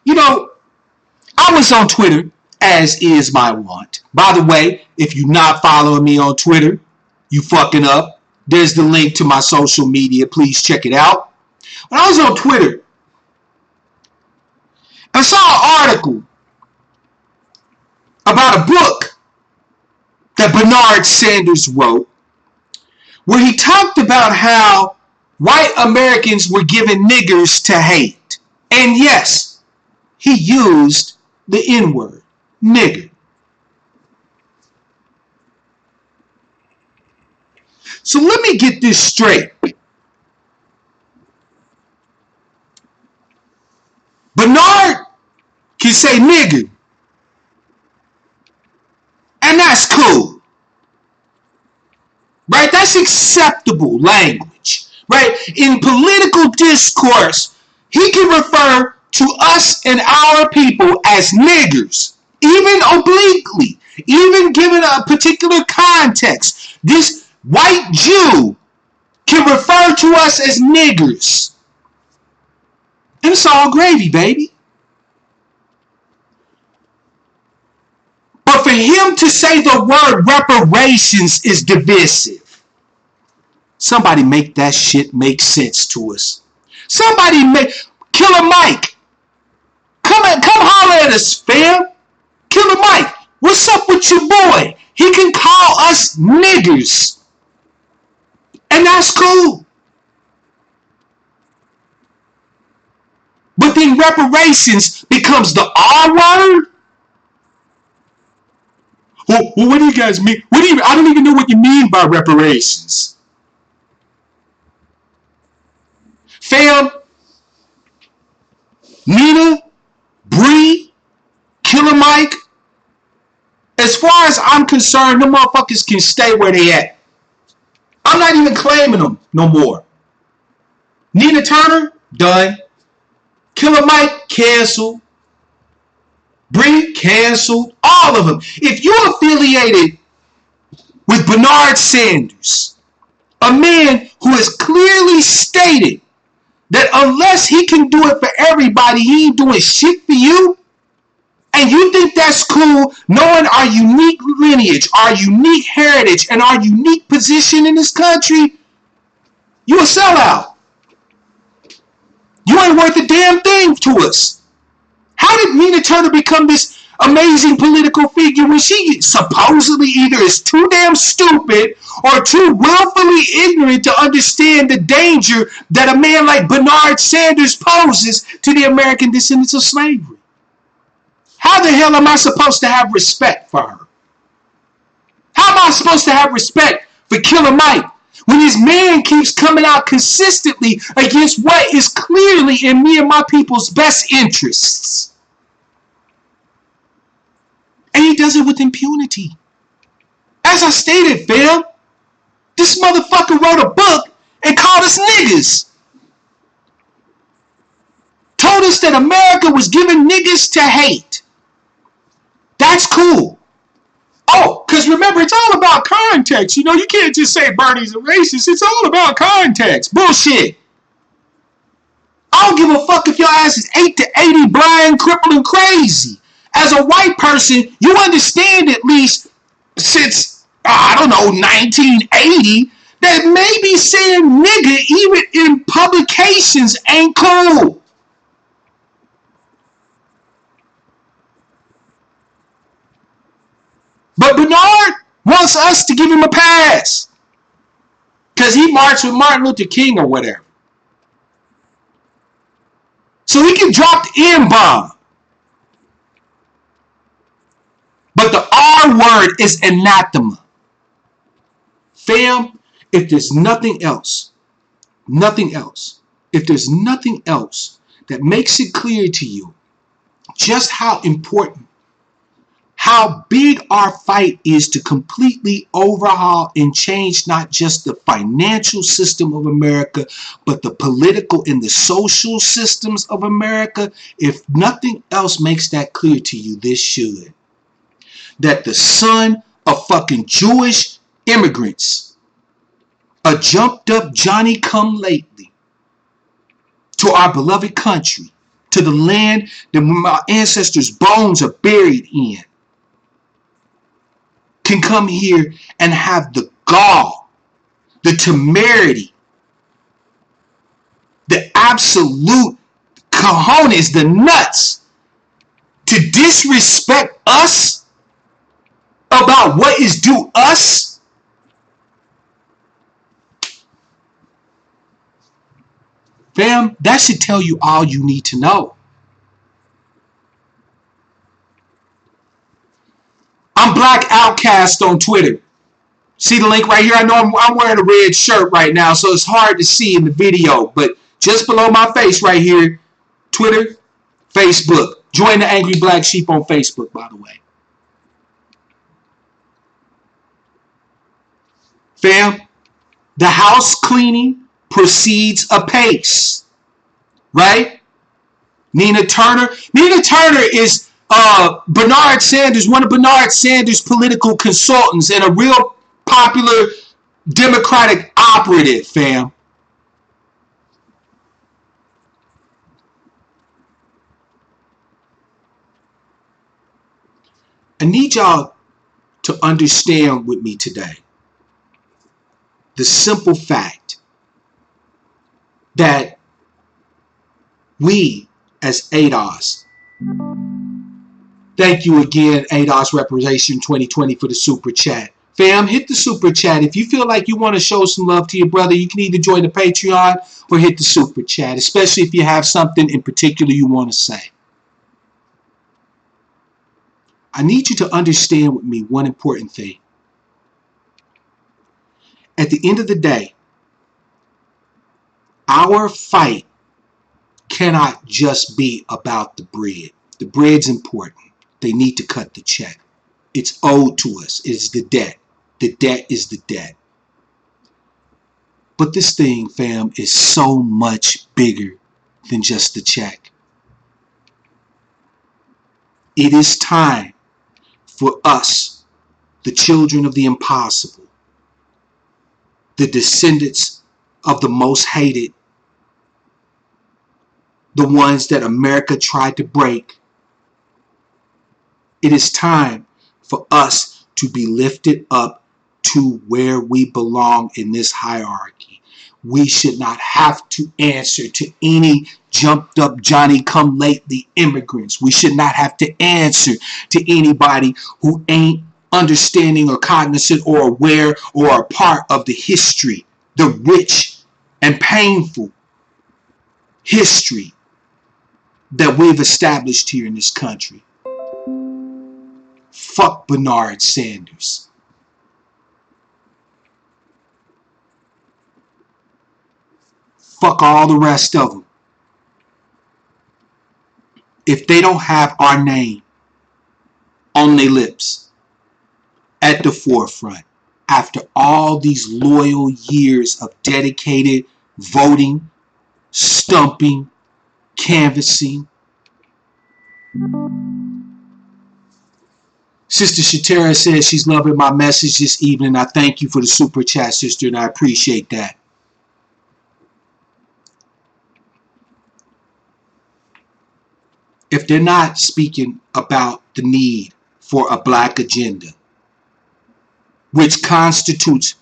You know, I was on Twitter, as is my wont. By the way, if you're not following me on Twitter, you fucking up. There's the link to my social media. Please check it out. When I was on Twitter, I saw an article about a book that Bernard Sanders wrote, where he talked about how white Americans were given niggers to hate. And yes, he used the N-word, nigger. So let me get this straight. Bernard can say nigger, and that's cool. Right? That's acceptable language. Right? In political discourse, he can refer to us and our people as niggers, even obliquely, even given a particular context. This white Jew can refer to us as niggers. And it's all gravy, baby. him to say the word reparations is divisive. Somebody make that shit make sense to us. Somebody make Killer Mike. Come holler at us, fam. Killer Mike, what's up with your boy? He can call us niggers. And that's cool. But then reparations becomes the R word? Well, what do you guys mean? I don't even know what you mean by reparations. Fam, Nina, Bree, Killer Mike, as far as I'm concerned, the motherfuckers can stay where they at. I'm not even claiming them no more. Nina Turner, done. Killer Mike, canceled. Bree, canceled. All of them. If you're affiliated with Bernard Sanders, a man who has clearly stated that unless he can do it for everybody, he ain't doing shit for you, and you think that's cool, knowing our unique lineage, our unique heritage, and our unique position in this country, you a sellout. You ain't worth a damn thing to us. How did Nina Turner become this amazing political figure when she supposedly either is too damn stupid or too willfully ignorant to understand the danger that a man like Bernard Sanders poses to the American descendants of slavery? How the hell am I supposed to have respect for her? How am I supposed to have respect for Killer Mike when this man keeps coming out consistently against what is clearly in me and my people's best interests? And he does it with impunity. As I stated, fam, this motherfucker wrote a book and called us niggas. Told us that America was giving niggas to hate. That's cool. Oh, because remember, it's all about context. You know, you can't just say Bernie's a racist. It's all about context. Bullshit. I don't give a fuck if your ass is 8 to 80, blind, crippled, and crazy. As a white person, you understand at least since, 1980, that maybe saying nigga even in publications ain't cool. But Bernard wants us to give him a pass because he marched with Martin Luther King or whatever. So he can drop the N-bomb. But the R word is anathema. Fam, if there's nothing else, if there's nothing else that makes it clear to you just how important, how big our fight is to completely overhaul and change not just the financial system of America, but the political and the social systems of America, if nothing else makes that clear to you, this should. That the son of fucking Jewish immigrants, a jumped up Johnny come lately to our beloved country, to the land that my ancestors' bones are buried in, can come here and have the gall, the temerity, the absolute cojones, the nuts, to disrespect us about what is due us. Fam, that should tell you all you need to know. I'm Black Outcast on Twitter. See the link right here? I know I'm wearing a red shirt right now, so it's hard to see in the video, but just below my face right here, Twitter, Facebook. Join the Angry Black Sheep on Facebook, by the way. Fam, the house cleaning proceeds apace, right? Nina Turner is Bernard Sanders, one of Bernard Sanders' political consultants and a real popular Democratic operative, fam. I need y'all to understand with me today the simple fact that we as ADOS, thank you again, ADOS Representation 2020 for the super chat. Fam, hit the super chat. If you feel like you want to show some love to your brother, you can either join the Patreon or hit the super chat, especially if you have something in particular you want to say. I need you to understand with me one important thing. At the end of the day, our fight cannot just be about the bread. The bread's important. They need to cut the check. It's owed to us. It's the debt. The debt is the debt. But this thing, fam, is so much bigger than just the check. It is time for us, the children of the impossible, the descendants of the most hated, the ones that America tried to break. It is time for us to be lifted up to where we belong in this hierarchy. We should not have to answer to any jumped up Johnny-come-lately immigrants. We should not have to answer to anybody who ain't understanding or cognizant or aware or a part of the history, the rich and painful history that we've established here in this country. Fuck Bernard Sanders. Fuck all the rest of them. If they don't have our name on their lips at the forefront, after all these loyal years of dedicated voting, stumping, canvassing. Sister Shatera says she's loving my message this evening. I thank you for the super chat, sister, and I appreciate that. If they're not speaking about the need for a black agenda, which constitutes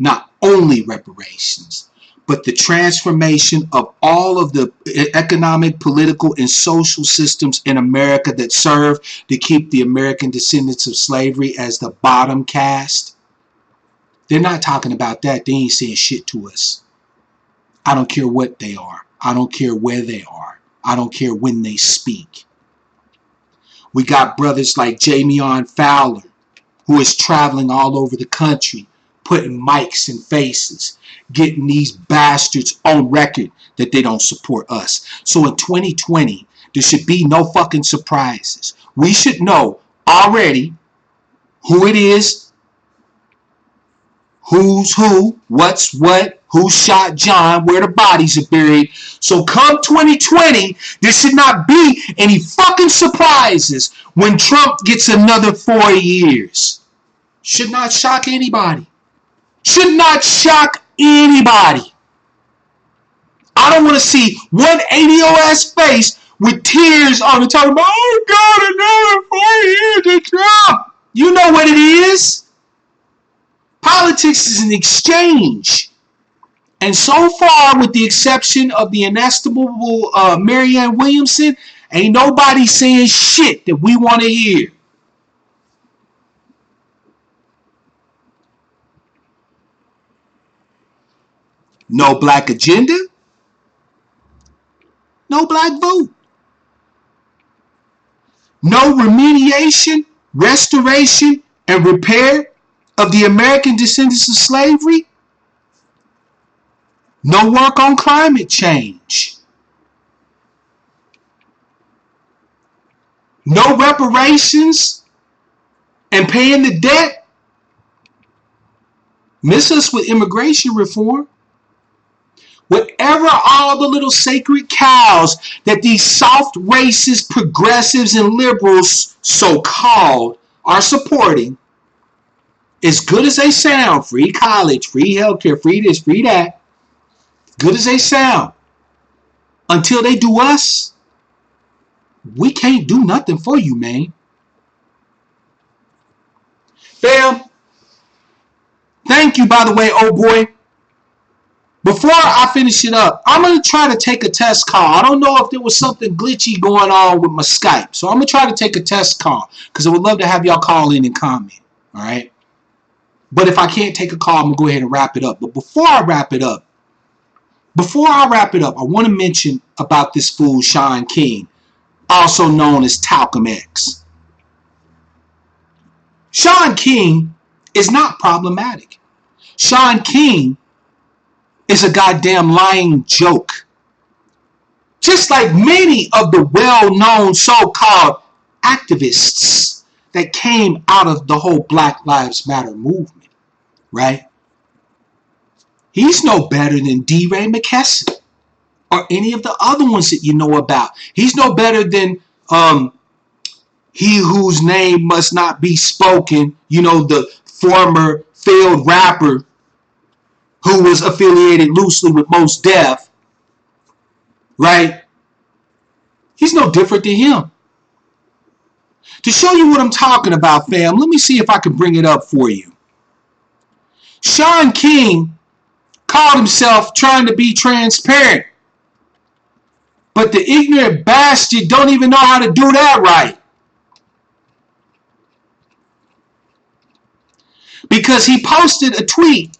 not only reparations, but the transformation of all of the economic, political, and social systems in America that serve to keep the American descendants of slavery as the bottom caste, they're not talking about that. They ain't saying shit to us. I don't care what they are. I don't care where they are. I don't care when they speak. We got brothers like Jamion Fowler, who is traveling all over the country, putting mics in faces, getting these bastards on record that they don't support us. So in 2020, there should be no fucking surprises. We should know already who it is, who's who, what's what, who shot John, where the bodies are buried. So come 2020, there should not be any fucking surprises when Trump gets another 4 years. Should not shock anybody. Should not shock anybody. I don't want to see one 80-ass face with tears on the top of, oh God, another 4 years of Trump. You know what it is. Politics is an exchange. And so far, with the exception of the inestimable Marianne Williamson, ain't nobody saying shit that we want to hear. No black agenda. No black vote. No remediation, restoration, and repair of the American descendants of slavery. No work on climate change. No reparations and paying the debt. Miss us with immigration reform. Whatever all the little sacred cows that these soft racist progressives and liberals, so-called, are supporting, as good as they sound, free college, free healthcare, free this, free that, good as they sound, until they do us, we can't do nothing for you, man. Fam, thank you, by the way, oh boy. Before I finish it up, I'm going to try to take a test call. I don't know if there was something glitchy going on with my Skype. So I'm going to try to take a test call because I would love to have y'all call in and comment. All right. But if I can't take a call, I'm going to go ahead and wrap it up. But before I wrap it up, I want to mention about this fool, Sean King, also known as Talcum X. Sean King is not problematic. Sean King is a goddamn lying joke. Just like many of the well-known so-called activists that came out of the whole Black Lives Matter movement, right? He's no better than D. Ray McKesson or any of the other ones that you know about. He's no better than he whose name must not be spoken, the former failed rapper who was affiliated loosely with Mos Def, right? He's no different than him. To show you what I'm talking about, fam, let me see if I can bring it up for you. Sean King called himself trying to be transparent, but the ignorant bastard don't even know how to do that right. Because he posted a tweet.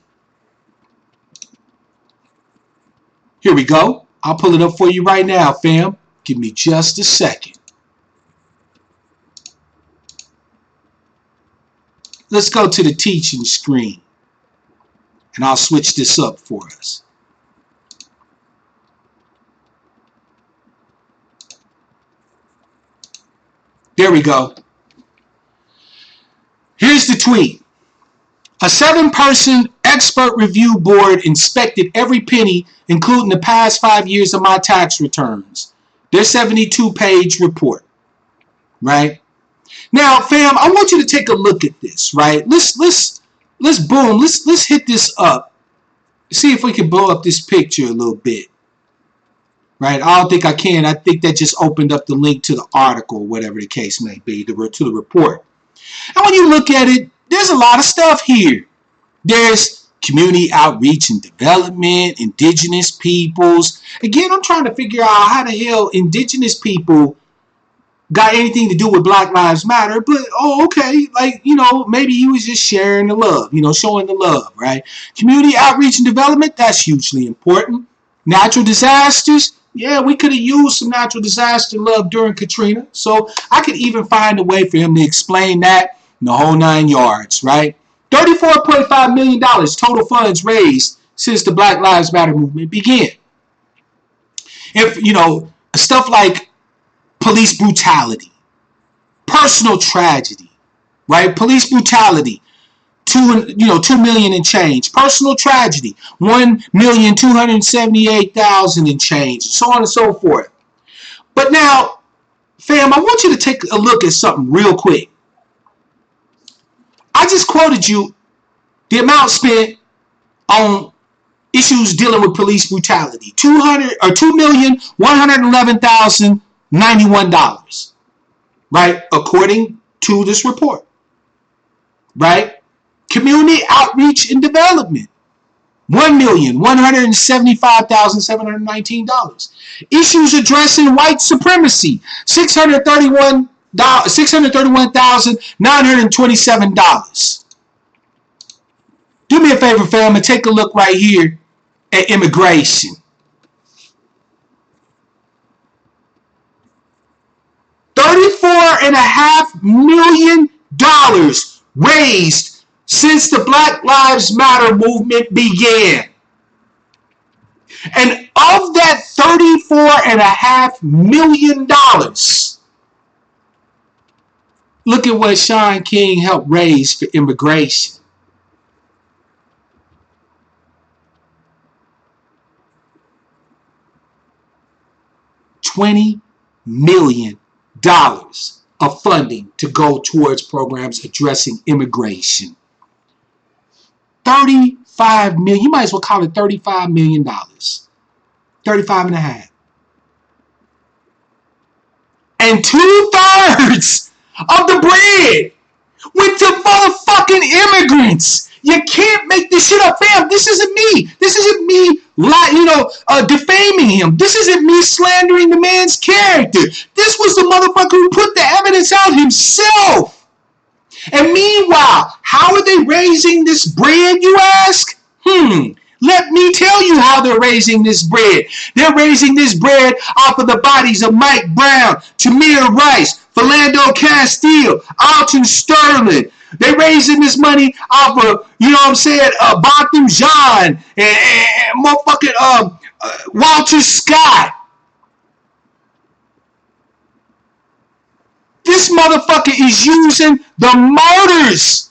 Here we go. I'll pull it up for you right now, fam. Give me just a second. Let's go to the teaching screen. And I'll switch this up for us. There we go. Here's the tweet. A 7-person expert review board inspected every penny, including the past 5 years of my tax returns. Their 72-page report. Right? Now, fam, I want you to take a look at this, right? Let's hit this up. See if we can blow up this picture a little bit. Right? I don't think I can. I think that just opened up the link to the article, whatever the case may be, to the report. And when you look at it, there's a lot of stuff here. There's community outreach and development, indigenous peoples. Again, I'm trying to figure out how the hell indigenous people got anything to do with Black Lives Matter, but okay, maybe he was just sharing the love, showing the love, right? Community outreach and development, that's hugely important. Natural disasters, yeah, we could have used some natural disaster love during Katrina, so I could even find a way for him to explain that in the whole 9 yards, right? $34.5 million total funds raised since the Black Lives Matter movement began. If, stuff like police brutality, personal tragedy, right? Police brutality, 2 million and change. Personal tragedy, 1,278,000 and change, so on and so forth. But now, fam, I want you to take a look at something real quick. I just quoted you the amount spent on issues dealing with police brutality, $2,111,091, right? According to this report, right? Community outreach and development, $1,175,719. Issues addressing white supremacy, $631,927. Do me a favor, fam, and take a look right here at immigration. $34.5 million raised since the Black Lives Matter movement began. And of that $34.5 million, look at what Sean King helped raise for immigration. $20 million of funding to go towards programs addressing immigration. $35 million. You might as well call it $35 million. 35.5. And 2/3 of the bread went to motherfucking immigrants. You can't make this shit up, fam. This isn't me. This isn't me, defaming him. This isn't me slandering the man's character. This was the motherfucker who put the evidence out himself. And meanwhile, how are they raising this bread, you ask? Let me tell you how they're raising this bread. They're raising this bread off of the bodies of Mike Brown, Tamir Rice, Philando Castile, Alton Sterling. They're raising this money off of, Botham Jean and motherfucking Walter Scott. This motherfucker is using the murders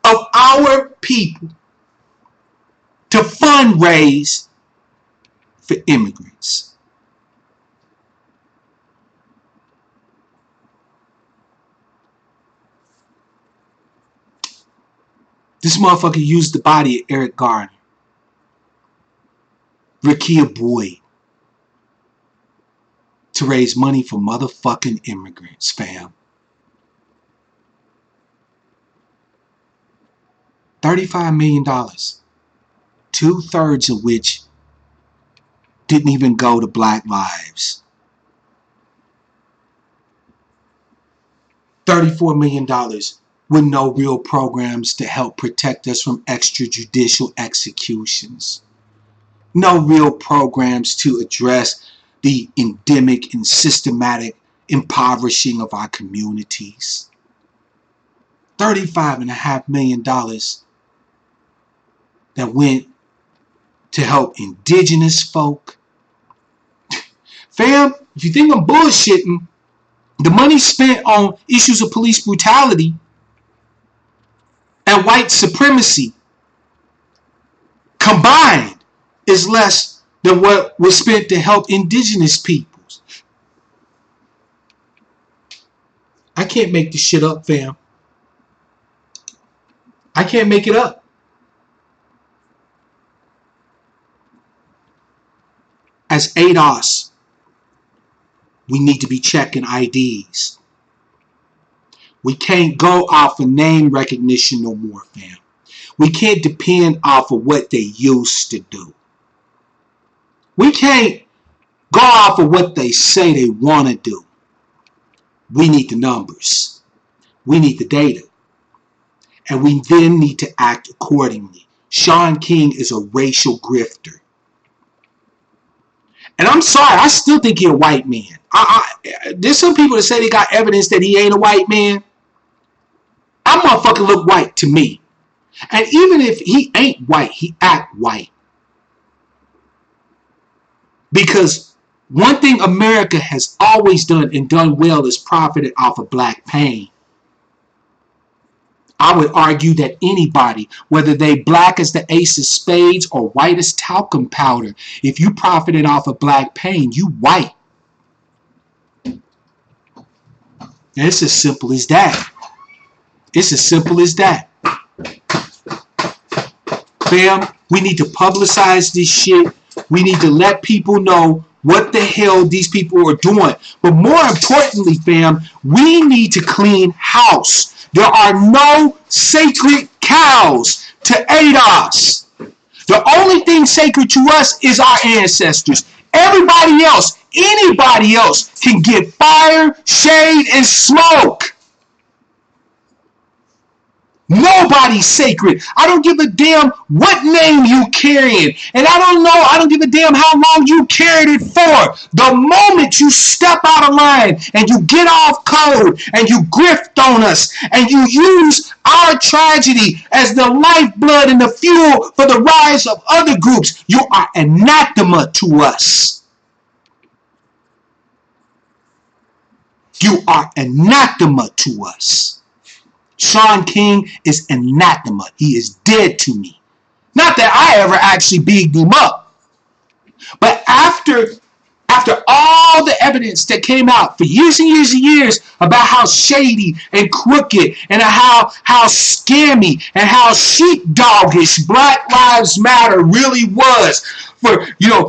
of our people to fundraise for immigrants. This motherfucker used the body of Eric Garner, Rakia Boyd, to raise money for motherfucking immigrants, fam. $35 million. 2/3 of which didn't even go to black lives. $34 million with no real programs to help protect us from extrajudicial executions. No real programs to address the endemic and systematic impoverishing of our communities. $35.5 million that went to help indigenous folk. Fam, if you think I'm bullshitting, the money spent on issues of police brutality and white supremacy combined is less than what was spent to help indigenous peoples. I can't make this shit up, fam. I can't make it up. As ADOS, we need to be checking IDs. We can't go off of name recognition no more, fam. We can't depend off of what they used to do. We can't go off of what they say they want to do. We need the numbers. We need the data. And we then need to act accordingly. Shaun King is a racial grifter. And I'm sorry, I still think he's a white man. There's some people that say they got evidence that he ain't a white man. That motherfucker look white to me. And even if he ain't white, he act white. Because one thing America has always done and done well is profited off of black pain. I would argue that anybody, whether they black as the ace of spades or white as talcum powder, if you profited off of black pain, you white. And it's as simple as that. It's as simple as that. Fam, we need to publicize this shit. We need to let people know what the hell these people are doing. But more importantly, fam, we need to clean house. There are no sacred cows to ADOS. The only thing sacred to us is our ancestors. Everybody else, anybody else can get fire, shade, and smoke. Nobody's sacred. I don't give a damn what name you carrying. And I don't give a damn how long you carried it for. The moment you step out of line and you get off code and you grift on us and you use our tragedy as the lifeblood and the fuel for the rise of other groups, you are anathema to us. You are anathema to us. Shaun King is anathema. He is dead to me. Not that I ever actually bigged him up. But after all the evidence that came out for years and years and years about how shady and crooked and how scammy and how sheepdogish Black Lives Matter really was for,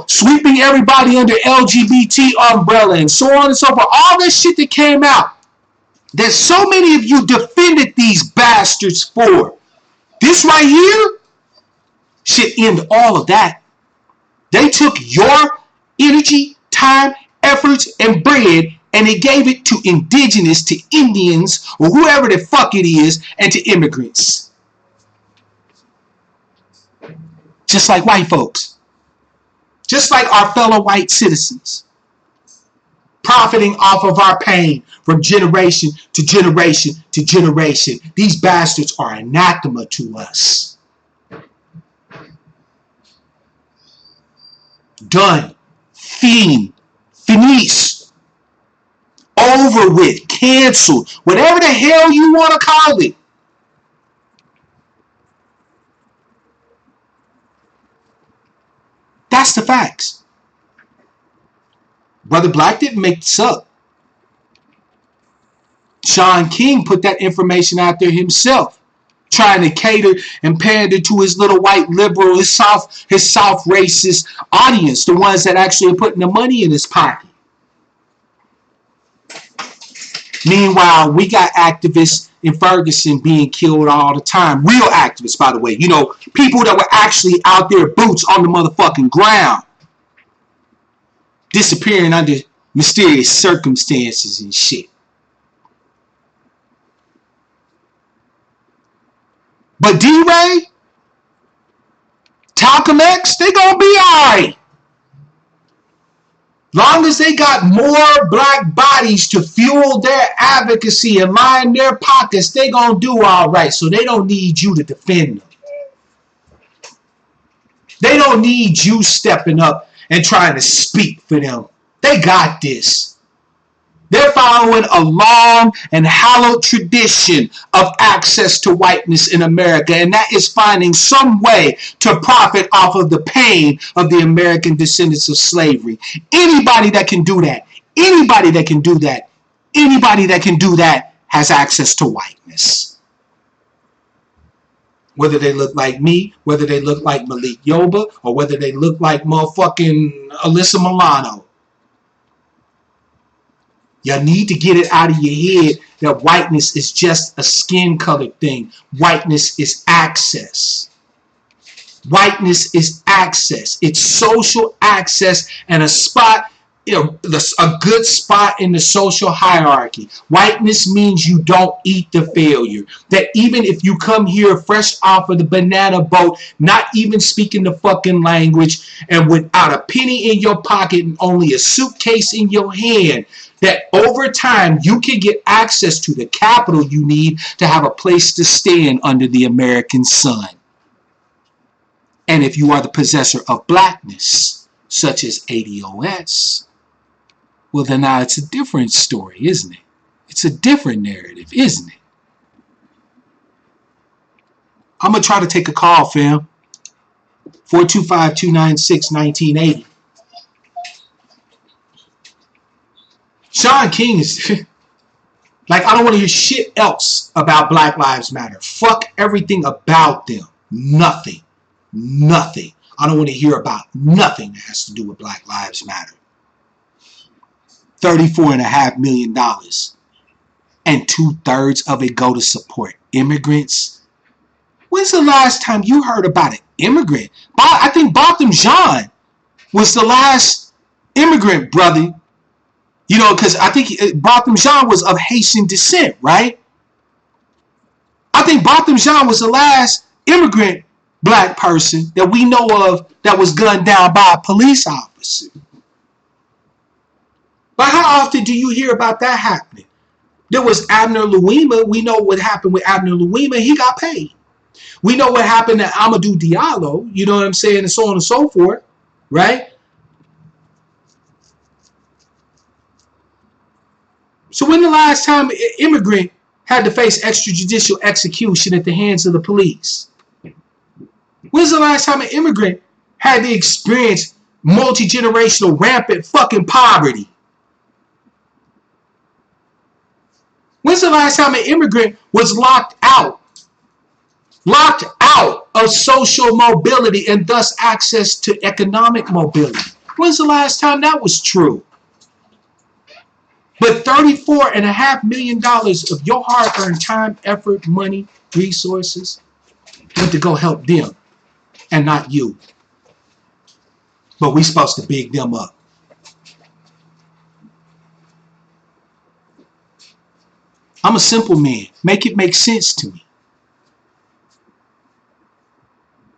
sweeping everybody under LGBT umbrella and so on and so forth. All this shit that came out. that so many of you defended these bastards for. This right here should end all of that. They took your energy, time, efforts, and bread, and they gave it to indigenous, to Indians, or whoever the fuck it is, and to immigrants. Just like white folks. Just like our fellow white citizens. Profiting off of our pain from generation to generation to generation. These bastards are anathema to us. Done. Fiend. Finis. Over with. Canceled. Whatever the hell you want to call it. That's the facts. Brother Black didn't make this up. Sean King put that information out there himself, trying to cater and pander to his little white liberal, his soft racist audience, the ones that actually are putting the money in his pocket. Meanwhile, we got activists in Ferguson being killed all the time. Real activists, by the way. You know, people that were actually out there, boots on the motherfucking ground. Disappearing under mysterious circumstances and shit. But D-Ray, Talcum X, they gonna be alright. Long as they got more black bodies to fuel their advocacy and line their pockets, they gonna do alright. So they don't need you to defend them. They don't need you stepping up and trying to speak for them. They got this. They're following a long and hallowed tradition of access to whiteness in America, and that is finding some way to profit off of the pain of the American descendants of slavery. Anybody that can do that, anybody that can do that, anybody that can do that has access to whiteness. Whether they look like me, whether they look like Malik Yoba, or whether they look like motherfucking Alyssa Milano. You need to get it out of your head that whiteness is just a skin-colored thing. Whiteness is access. Whiteness is access. It's social access and a spot, a good spot in the social hierarchy. Whiteness means you don't eat the failure. That even if you come here fresh off of the banana boat, not even speaking the fucking language, and without a penny in your pocket and only a suitcase in your hand, that over time you can get access to the capital you need to have a place to stand under the American sun. And if you are the possessor of blackness, such as ADOS, well then now it's a different story, isn't it? It's a different narrative, isn't it? I'm going to try to take a call, fam. 425-296-1980. Sean King is like, I don't want to hear shit else about Black Lives Matter. Fuck everything about them. Nothing. Nothing. I don't want to hear about nothing that has to do with Black Lives Matter. $34.5 million. And 2/3 of it go to support immigrants. When's the last time you heard about an immigrant? I think Botham Jean was the last immigrant brother. You know, because I think Botham Jean was of Haitian descent, right? I think Botham Jean was the last immigrant black person that we know of that was gunned down by a police officer. But how often do you hear about that happening? There was Abner Louima. We know what happened with Abner Louima. He got paid. We know what happened to Amadou Diallo. You know what I'm saying? And so on and so forth, right? So when the last time an immigrant had to face extrajudicial execution at the hands of the police? When's the last time an immigrant had to experience multi-generational rampant fucking poverty? When's the last time an immigrant was locked out of social mobility and thus access to economic mobility? When's the last time that was true? But $34.5 million of your hard-earned time, effort, money, resources went to go help them and not you. But we supposed to big them up. I'm a simple man. Make it make sense to me.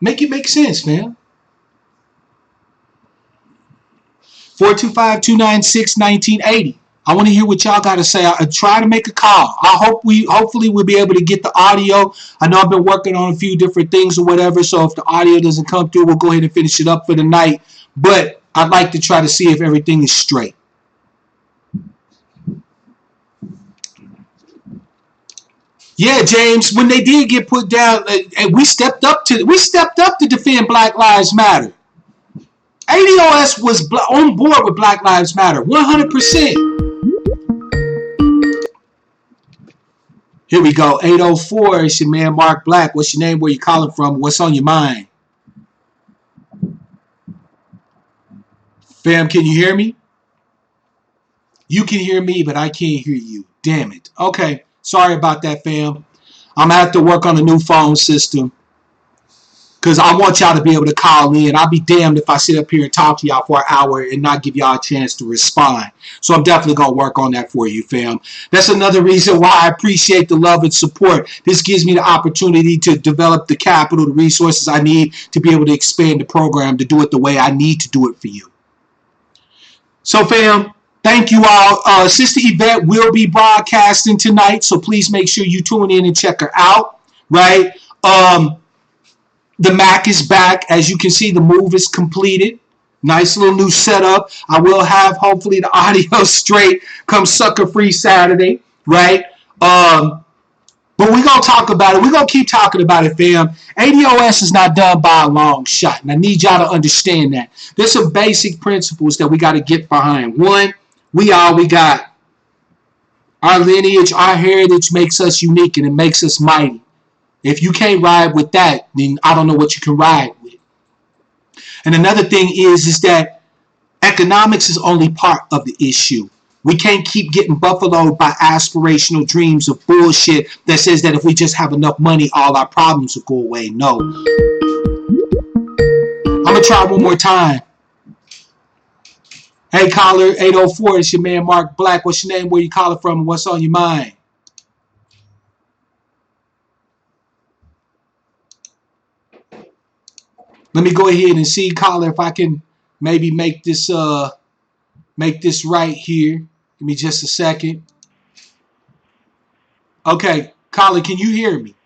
Make it make sense, man. 425-296-1980. I want to hear what y'all got to say. I try to make a call. Hopefully we'll be able to get the audio. I know I've been working on a few different things or whatever, so if the audio doesn't come through, we'll go ahead and finish it up for the night. But I'd like to try to see if everything is straight. Yeah, James, when they did get put down, and we stepped up to defend Black Lives Matter. ADOS was on board with Black Lives Matter, 100%. Here we go, 804. It's your man Mark Black. What's your name? Where you calling from? What's on your mind? Fam, can you hear me? You can hear me, but I can't hear you. Damn it. Okay, sorry about that, fam. I'm going to have to work on a new phone system because I want y'all to be able to call in. I'll be damned if I sit up here and talk to y'all for an hour and not give y'all a chance to respond. So I'm definitely going to work on that for you, fam. That's another reason why I appreciate the love and support. This gives me the opportunity to develop the capital, the resources I need to be able to expand the program, to do it the way I need to do it for you. So, fam, thank you all. Sister Yvette will be broadcasting tonight, so please make sure you tune in and check her out, right? The Mac is back. As you can see, the move is completed. Nice little new setup. I will have, hopefully, the audio straight come Sucker Free Saturday, right? But we're going to talk about it. We're going to keep talking about it, fam. ADOS is not done by a long shot, and I need y'all to understand that. There's some basic principles that we got to get behind. One, we got our lineage, our heritage makes us unique, and it makes us mighty. If you can't ride with that, then I don't know what you can ride with. And another thing is that economics is only part of the issue. We can't keep getting buffaloed by aspirational dreams of bullshit that says that if we just have enough money, all our problems will go away. No. I'm going to try one more time. Hey, caller, 804, it's your man Mark Black. What's your name? Where you calling from? What's on your mind? Let me go ahead and see, caller, if I can maybe make this right here. Give me just a second. Okay, caller, can you hear me?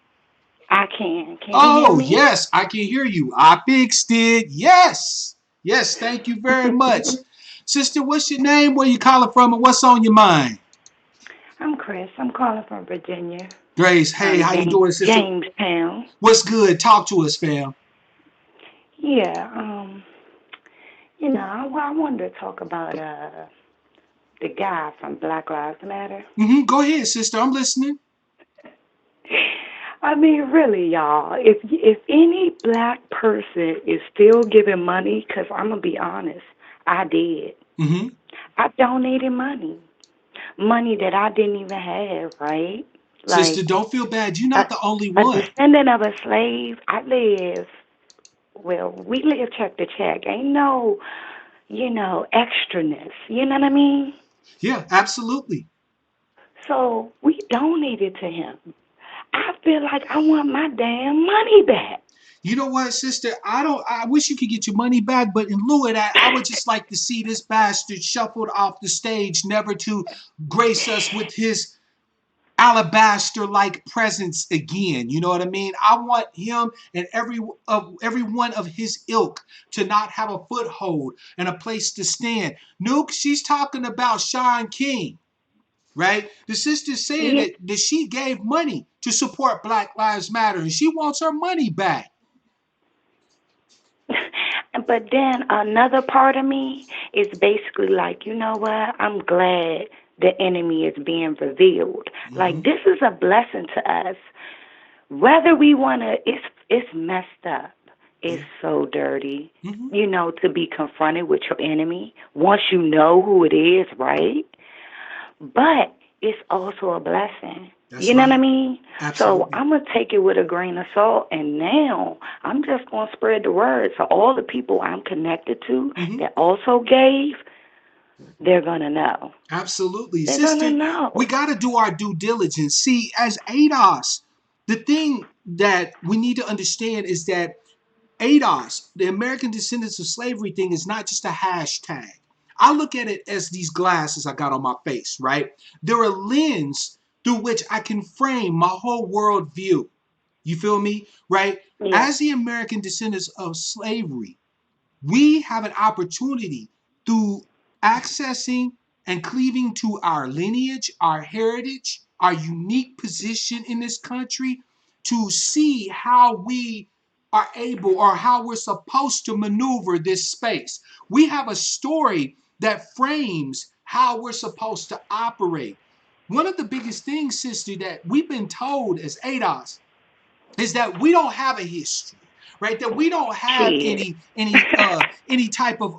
I can. Can you hear me? Yes, I can hear you. I fixed it. Yes. Yes, thank you very much. Sister, what's your name? Where you calling from? And what's on your mind? I'm Chris. I'm calling from Virginia. Grace, hey, how you doing, sister? Jamestown. What's good? Talk to us, fam. Yeah, I wanted to talk about the guy from Black Lives Matter. Go ahead, sister. I'm listening. I mean, really, y'all, if any black person is still giving money, because I'm going to be honest, I did. I donated money that I didn't even have, right? Sister, don't feel bad. You're not the only one. A descendant of a slave, we live check to check. Ain't no, extraness. You know what I mean? Yeah, absolutely. So we donated to him. I feel like I want my damn money back. You know what, sister? I wish you could get your money back, but in lieu of that, I would just like to see this bastard shuffled off the stage, never to grace us with his alabaster-like presence again. You know what I mean? I want him and every one of his ilk to not have a foothold and a place to stand. Nuke, she's talking about Sean King, right? The sister's saying that she gave money to support Black Lives Matter and she wants her money back. But then another part of me is basically like, you know what? I'm glad the enemy is being revealed. Like, this is a blessing to us. Whether we want to, it's messed up. It's so dirty, to be confronted with your enemy once you know who it is, right? but it's also a blessing. That's You know what I right. mean? So Absolutely. I'm going to take it with a grain of salt, and now I'm just going to spread the word. So all the people I'm connected to Hmm. that also gave, they're going to know. Absolutely. They're going to Sister, we know. got to do our due diligence. See, as ADOS, the thing that we need to understand is that ADOS, the American Descendants of Slavery thing, is not just a hashtag. I look at it as these glasses I got on my face, right? They're a lens through which I can frame my whole worldview. You feel me? Right? Yeah. As the American Descendants of Slavery, we have an opportunity through accessing and cleaving to our lineage, our heritage, our unique position in this country to see how we are able or how we're supposed to maneuver this space. We have a story that frames how we're supposed to operate. One of the biggest things, sister, that we've been told as ADOS is that we don't have a history, right? That we don't have Shit. any type of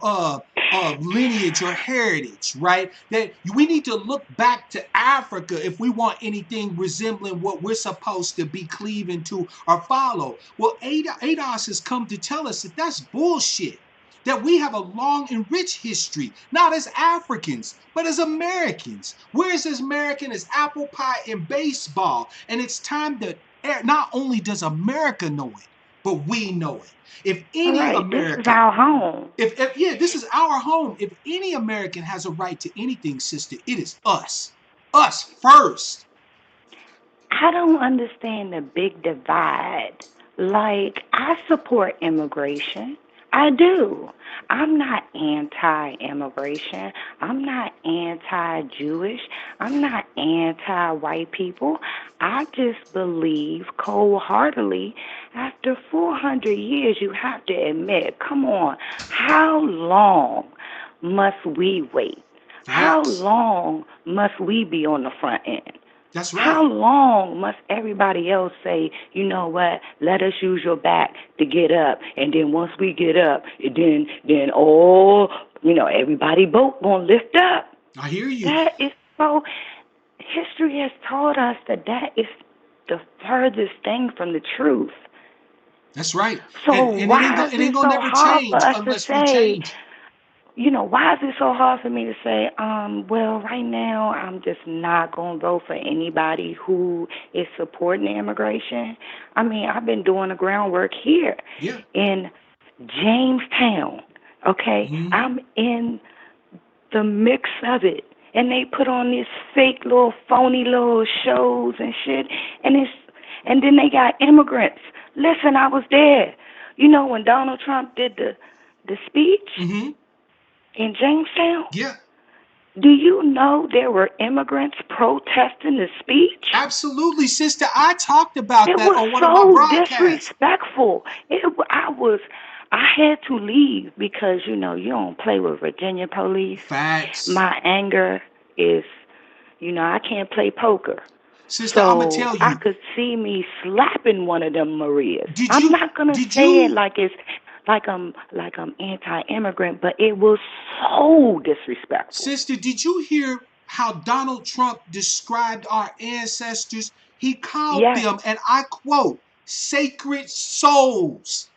lineage or heritage, right? That we need to look back to Africa if we want anything resembling what we're supposed to be cleaving to or follow. Well, ADOS has come to tell us that that's bullshit. That we have a long and rich history, not as Africans, but as Americans. We're as American as apple pie and baseball. And it's time that not only does America know it, but we know it. If All any right. This is American, our home. if yeah, this is our home. If any American has a right to anything, sister, it is us. Us first. I don't understand the big divide. Like, I support immigration. I do. I'm not anti immigration. I'm not anti Jewish. I'm not anti white people. I just believe cold heartedly after 400 years, you have to admit, come on, how long must we wait? How Facts. long must we be on the front end? That's How right. long must everybody else say, you know what, let us use your back to get up, and then once we get up, then everybody boat gonna lift up. I hear you. That is so. History has taught us that is the furthest thing from the truth. That's right. So And it ain't why gonna is it ain't it gonna so never hard for change us to unless we say, change. why is it so hard for me to say, well, right now I'm just not going to vote for anybody who is supporting the immigration? I mean, I've been doing the groundwork here Yeah. in Jamestown, okay? Mm-hmm. I'm in the mix of it. And they put on these fake little phony little shows and shit, and then they got immigrants. Listen, I was there. When Donald Trump did the speech Mm-hmm. in Jamestown, Yeah. do you know there were immigrants protesting the speech? Absolutely, sister. I talked about It that was on one of my so broadcasts. disrespectful. I had to leave because you don't play with Virginia police. Facts. My anger is, I can't play poker. Sister, I'm gonna So tell I you. could see me slapping one of them Marias. Did I'm you not gonna did say it you like it's like I'm anti-immigrant, but it was so disrespectful. sister, did you hear how Donald Trump described our ancestors? He called Yes. them, and I quote, sacred souls.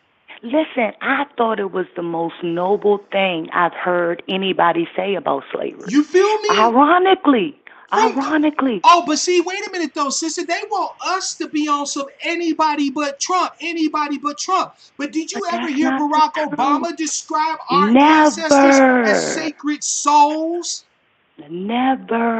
Listen, I thought it was the most noble thing I've heard anybody say about slavery. You feel me? Ironically, From ironically, oh, but see, wait a minute though, sister. They want us to be on some anybody but Trump, anybody but Trump. But did but you ever that's hear not the Barack truth. Obama describe our ancestors as Never. sacred souls?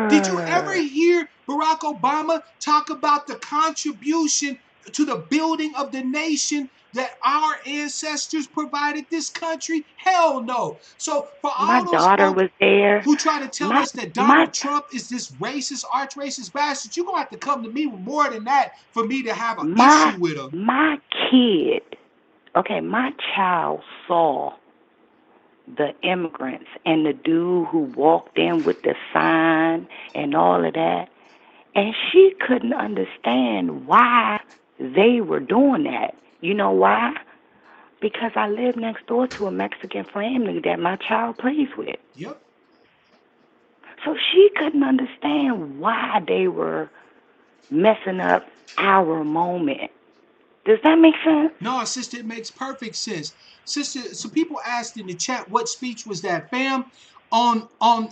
Did you ever Never. hear Barack Obama talk about the contribution to the building of the nation that our ancestors provided this country? Hell no. So for My all those daughter folks was there. who try to tell My us that my Donald Trump is this racist, arch racist bastard, you're gonna have to come to me with more than that for me to have an my issue with him. my kid, okay, my child saw the immigrants and the dude who walked in with the sign and all of that. And she couldn't understand why they were doing that. You know why? Because I live next door to a Mexican family that my child plays with. Yep. So she couldn't understand why they were messing up our moment. Does that make sense? No, sister, it makes perfect sense. Sister, so people asked in the chat, what speech was that, fam? On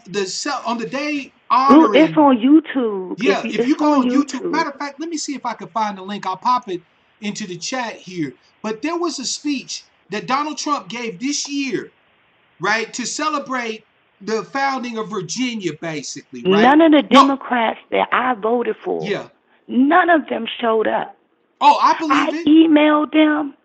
the day Ooh, it's honoring. on YouTube. Yeah, if It's you go on on YouTube, YouTube. matter of fact, let me see if I can find the link. I'll pop it into the chat here. But there was a speech that Donald Trump gave this year, right, to celebrate the founding of Virginia, basically, right? None of the No, Democrats that I voted for, yeah. none of them showed up. Oh, I I believe it. emailed them.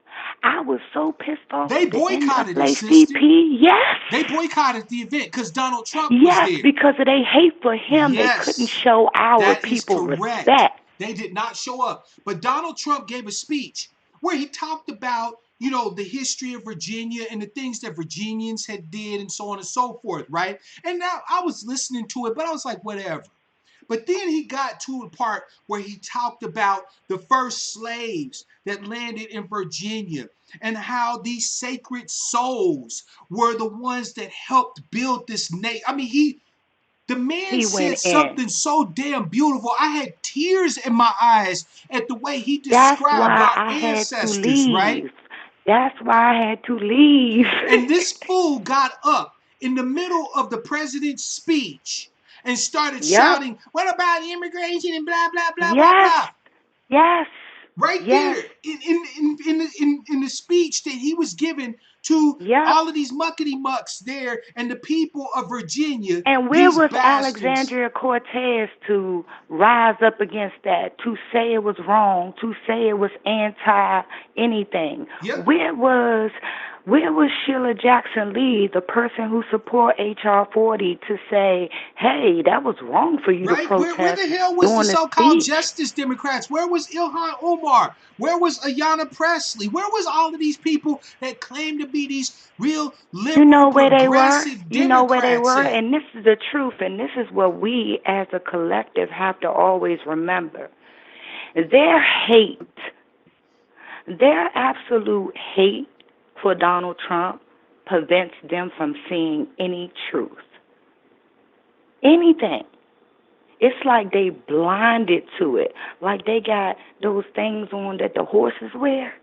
I was so pissed off They with the boycotted it, sister. NAACP. Yes. They boycotted the event because Donald Trump was Yes, there. because of their hate for him, they couldn't Yes, show our that is people correct. respect. They did not show up. But Donald Trump gave a speech where he talked about, the history of Virginia and the things that Virginians had did and so on and so forth, right? And now I was listening to it, but I was like, whatever. But then he got to a part where he talked about the first slaves that landed in Virginia and how these sacred souls were the ones that helped build this nation. I mean, the man He said went in. something so damn beautiful. I had tears in my eyes at the way he That's described why our I had to ancestors, right? leave. That's why I had to leave. And this fool got up in the middle of the president's speech and started Yep. shouting, "What about immigration and blah blah blah blah Yes. blah." Yes. Right Yes. there in the speech that he was giving to Yep. all of these muckety mucks there and the people of Virginia, And where these was bastards. Alexandria Cortez to rise up against that, to say it was wrong, to say it was anti anything? Yep. Where was Sheila Jackson Lee, the person who support HR 40, to say, hey, that was wrong for you to Right? Where protest the hell was the during the so-called speech? Justice Democrats? Where was Ilhan Omar? Where was Ayanna Presley? Where was all of these people that claim to be these real You liberal, know where they were? progressive You know where they Democrats were? at? And this is the truth, and this is what we as a collective have to always remember. Their hate, their absolute hate for Donald Trump prevents them from seeing any truth. Anything. It's like they blinded to it. Like they got those things on that the horses wear.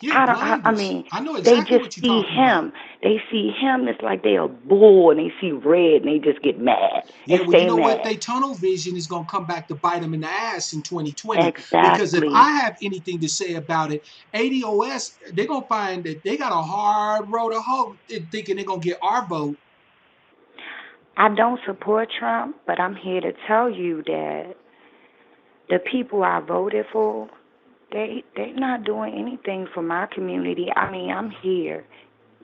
Yeah, I blinders. mean, I know they exactly just what you're see talking about. him. They see him. It's like they're a bull, and they see red, and they just get mad and Yeah, well, you stay know what? mad. They tunnel vision is going to come back to bite them in the ass in 2020. Because if Exactly. I have anything to say about it, ADOS, they're going to find that they got a hard road to hoe thinking they're going to get our vote. I don't support Trump, but I'm here to tell you that the people I voted for, they're not doing anything for my community. I mean, I'm here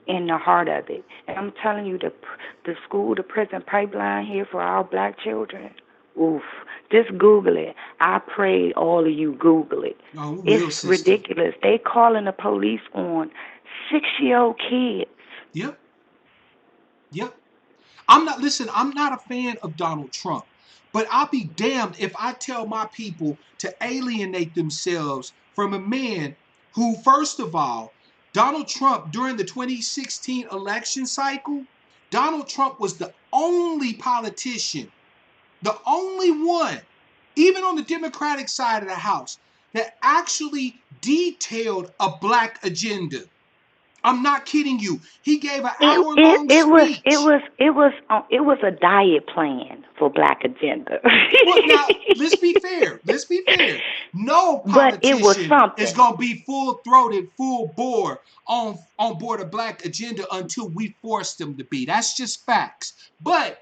in the heart of it, and I'm telling you, the school to prison pipeline here for our black children. Oof! Just Google it. I pray all of you Google it. Oh, we It's will, sister. ridiculous. They calling the police on 6-year-old kids. Yep. Yep. I'm not a fan of Donald Trump, but I'll be damned if I tell my people to alienate themselves from a man who, first of all, Donald Trump, during the 2016 election cycle, Donald Trump was the only politician, the only one, even on the Democratic side of the House, that actually detailed a black agenda. I'm not kidding you. He gave an It hour it long it was it speech. was it was it was a diet plan for Black Agenda. Well, now let's be fair. Let's be fair. No But it was politician is something. gonna be full throated, full bore on board a black agenda until we force them to be. That's just facts. But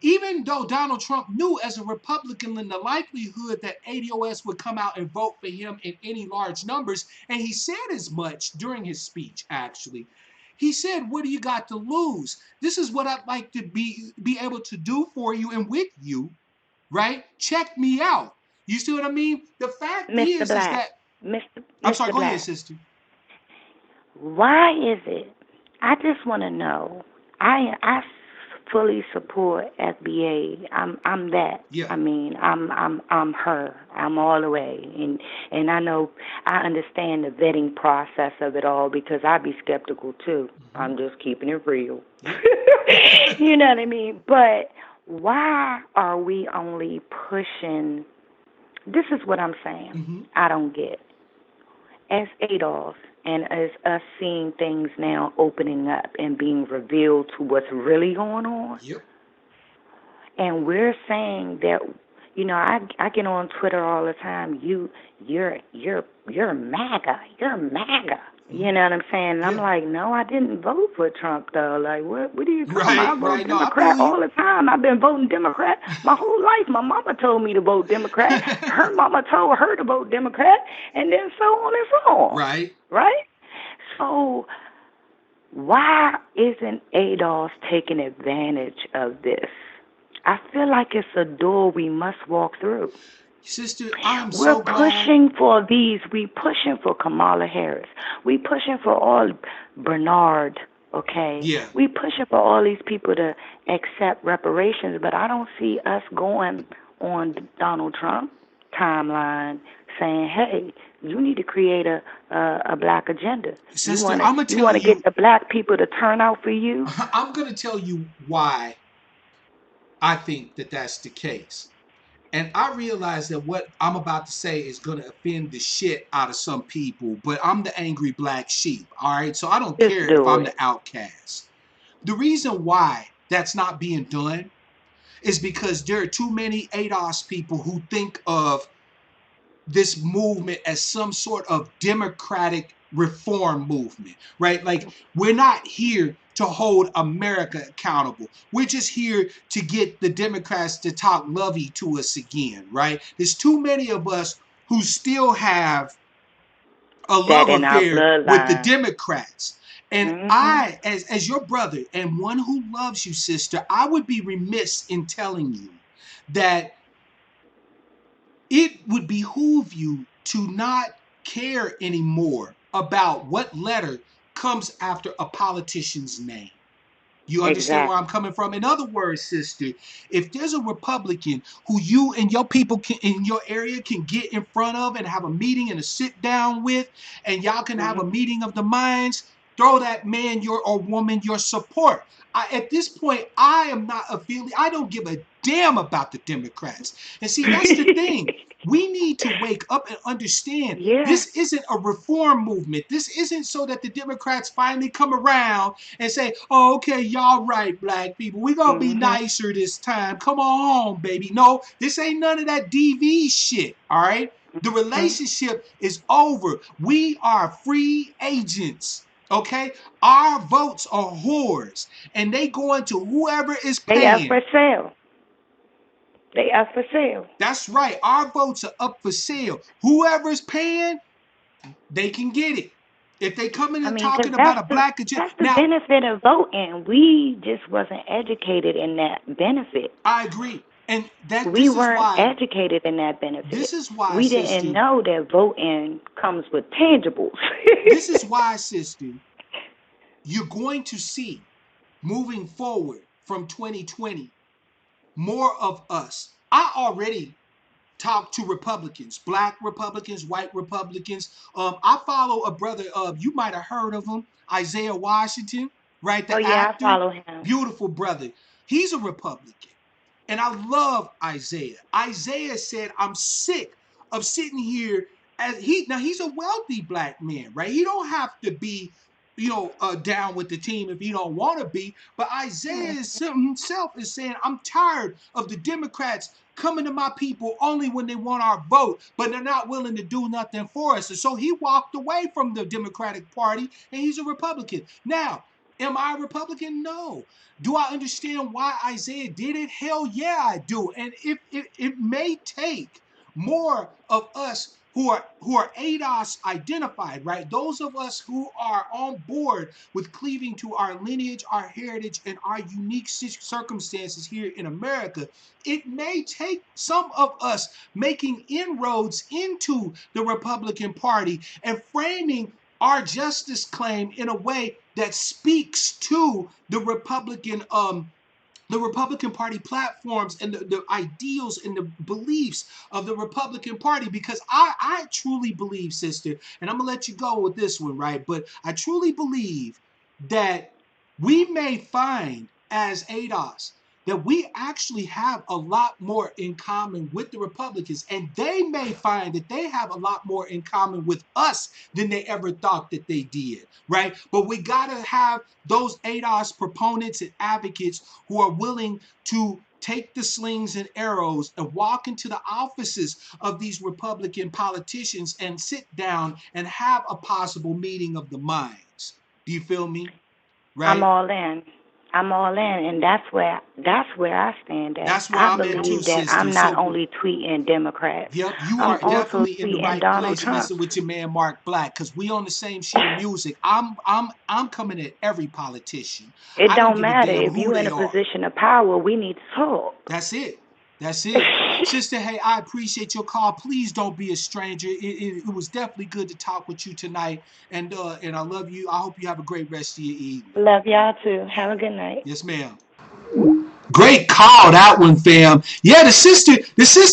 even though Donald Trump knew as a Republican in the likelihood that ADOS would come out and vote for him in any large numbers, and he said as much during his speech, actually. He said, "What do you got to lose? This is what I'd like to be able to do for you and with you, right? Check me out." You see what I mean? The fact Mr. is Black, that I'm sorry, Mr. go ahead, Black, sister. why is it? I just want to know. I fully support FBA. I'm that. Yeah. I mean, I'm her. I'm all the way. And I know I understand the vetting process of it all because I'd be skeptical too. Mm-hmm. I'm just keeping it real. Yep. You know what I mean? But why are we only pushing? This is what I'm saying. Mm-hmm. I don't get. As Adolf and as us seeing things now opening up and being revealed to what's really going on, Yep. and we're saying that, I get on Twitter all the time. You're MAGA. You're MAGA. Mm-hmm. You know what I'm saying? And I'm Yeah. like, no, I didn't vote for Trump though. Like, what are you talking about? Right. I vote Right. No, I Democrat feel all you. the time. I've been voting Democrat my whole life. My mama told me to vote Democrat. Her mama told her to vote Democrat, and then so on and so on. Right. Right? So why isn't ADOS taking advantage of this? I feel like it's a door we must walk through. Sister, I'm We're so glad. pushing for these. We pushing for Kamala Harris. We pushing for all Bernard. Okay. Yeah. We pushing for all these people to accept reparations, but I don't see us going on Donald Trump timeline saying, "Hey, you need to create a black agenda. You Sister, wanna I'm gonna you tell wanna you. get the black people to turn out for you." I'm gonna tell you why I think that that's the case. And I realize that what I'm about to say is going to offend the shit out of some people, but I'm the angry black sheep, all right? So I don't Just care if do I'm the it. outcast. The reason why that's not being done is because there are too many ADOS people who think of this movement as some sort of democratic reform movement, right? Like, we're not here to hold America accountable. We're just here to get the Democrats to talk lovey to us again, right? There's too many of us who still have a That love in our affair with the bloodline. Democrats. And Mhm. I, as your brother and one who loves you, sister, I would be remiss in telling you that it would behoove you to not care anymore about what letter comes after a politician's name. You understand where I'm Exactly. coming from? In other words, sister, if there's a Republican who you and your people in your area can get in front of and have a meeting and a sit down with, and y'all can have a Mhm. meeting of the minds, throw that man or woman your support. At this point, I am not affiliated. I don't give a damn about the Democrats. And see, that's the thing. We need to wake up and understand Yeah. this isn't a reform movement. This isn't so that the Democrats finally come around and say, oh, okay, y'all right, black people. We're going to be Mhm. nicer this time. Come on home, baby. No, this ain't none of that DV shit, all right? The Mhm. relationship is over. We are free agents, okay? Our votes are whores, and they going to whoever is They up paying. for sale. They up for sale. That's right. Our votes are up for sale. Whoever's paying, they can get it. If they come in I and mean, 'cause talking about a black agenda, that's the now benefit of voting. We just wasn't educated in that benefit. I agree, and that We weren't educated in that this benefit. is why, We didn't sister, know that voting comes with tangibles. this is why, sister, you're going to see moving forward from 2020 more of us. I already talk to Republicans, black Republicans, white Republicans. I follow a brother. You might have heard of him, Isaiah Washington, right? Oh The yeah, I actor, follow him. beautiful brother. He's a Republican, and I love Isaiah. Isaiah said, "I'm sick of sitting here." As he's a wealthy black man, right? He don't have to be, down with the team if he don't want to be. But Isaiah himself is saying, "I'm tired of the Democrats coming to my people only when they want our vote, but they're not willing to do nothing for us." And so he walked away from the Democratic Party, and he's a Republican. Now, am I a Republican? No. Do I understand why Isaiah did it? Hell yeah, I do. And if it may take more of us who are ADOS identified, right? Those of us who are on board with cleaving to our lineage, our heritage, and our unique circumstances here in America, it may take some of us making inroads into the Republican Party and framing our justice claim in a way that speaks to the Republican Party platforms and the ideals and the beliefs of the Republican Party, because I truly believe, sister, and I'm gonna let you go with this one, right? But I truly believe that we may find as ADOS that we actually have a lot more in common with the Republicans, and they may find that they have a lot more in common with us than they ever thought that they did, right? But we gotta have those ADOS proponents and advocates who are willing to take the slings and arrows and walk into the offices of these Republican politicians and sit down and have a possible meeting of the minds. Do you feel me? Right? I'm all in. I'm all in, and that's where I stand at. That's where I I'm at too, believe that sister. I'm not So, only tweeting Democrats. yep, you I'm are also definitely in the tweeting right Donald place Trump. messing with your man Mark Black, because we on the same sheet of music. I'm coming at every politician. It I don't give a matter. damn If who you're in they a are. position of power, we need to talk. That's it. That's it. Sister, hey, I appreciate your call. Please don't be a stranger. It was definitely good to talk with you tonight. And I love you. I hope you have a great rest of your evening. Love y'all too. Have a good night. Yes, ma'am. Great call, that one, fam. Yeah, the sister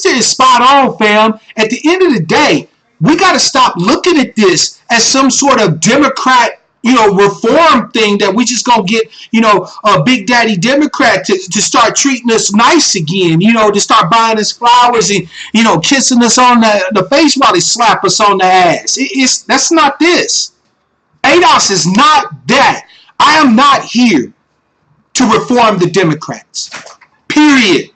is spot on, fam. At the end of the day, we got to stop looking at this as some sort of Democrat, reform thing that we just gonna get, a Big Daddy Democrat to start treating us nice again, to start buying us flowers and, kissing us on the face while they slap us on the ass. That's not this. ADOS is not that. I am not here to reform the Democrats. Period.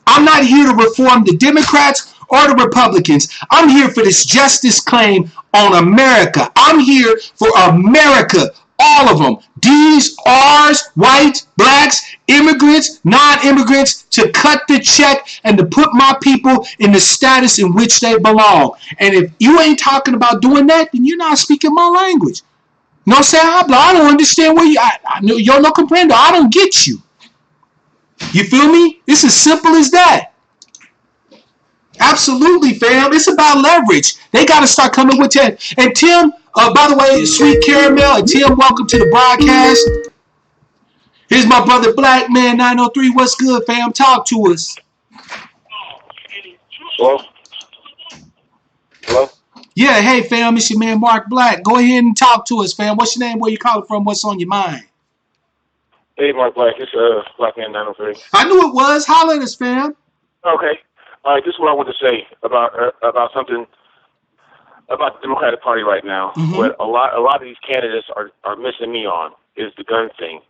I'm not here to reform the Democrats or the Republicans. I'm here for this justice claim on America. I'm here for America. All of them. D's, R's, whites, blacks, immigrants, non-immigrants, to cut the check and to put my people in the status in which they belong. And if you ain't talking about doing that, then you're not speaking my language. No se habla. I don't understand where yo no comprendo. I don't get you. You feel me? It's as simple as that. Absolutely, fam. It's about leverage. They got to start coming with that. And Tim, by the way, Sweet Caramel, and Tim, welcome to the broadcast. Here's my brother Black Man 903. What's good, fam? Talk to us. Hello? Yeah, hey, fam. It's your man Mark Black. Go ahead and talk to us, fam. What's your name? Where you calling from? What's on your mind? Hey, Mark Black. It's Black Man 903. I knew it was. Holler at us, fam. Okay. All right, this is what I want to say about something about the Democratic Party right now. Mm-hmm. What a lot of these candidates are missing me on is the gun thing.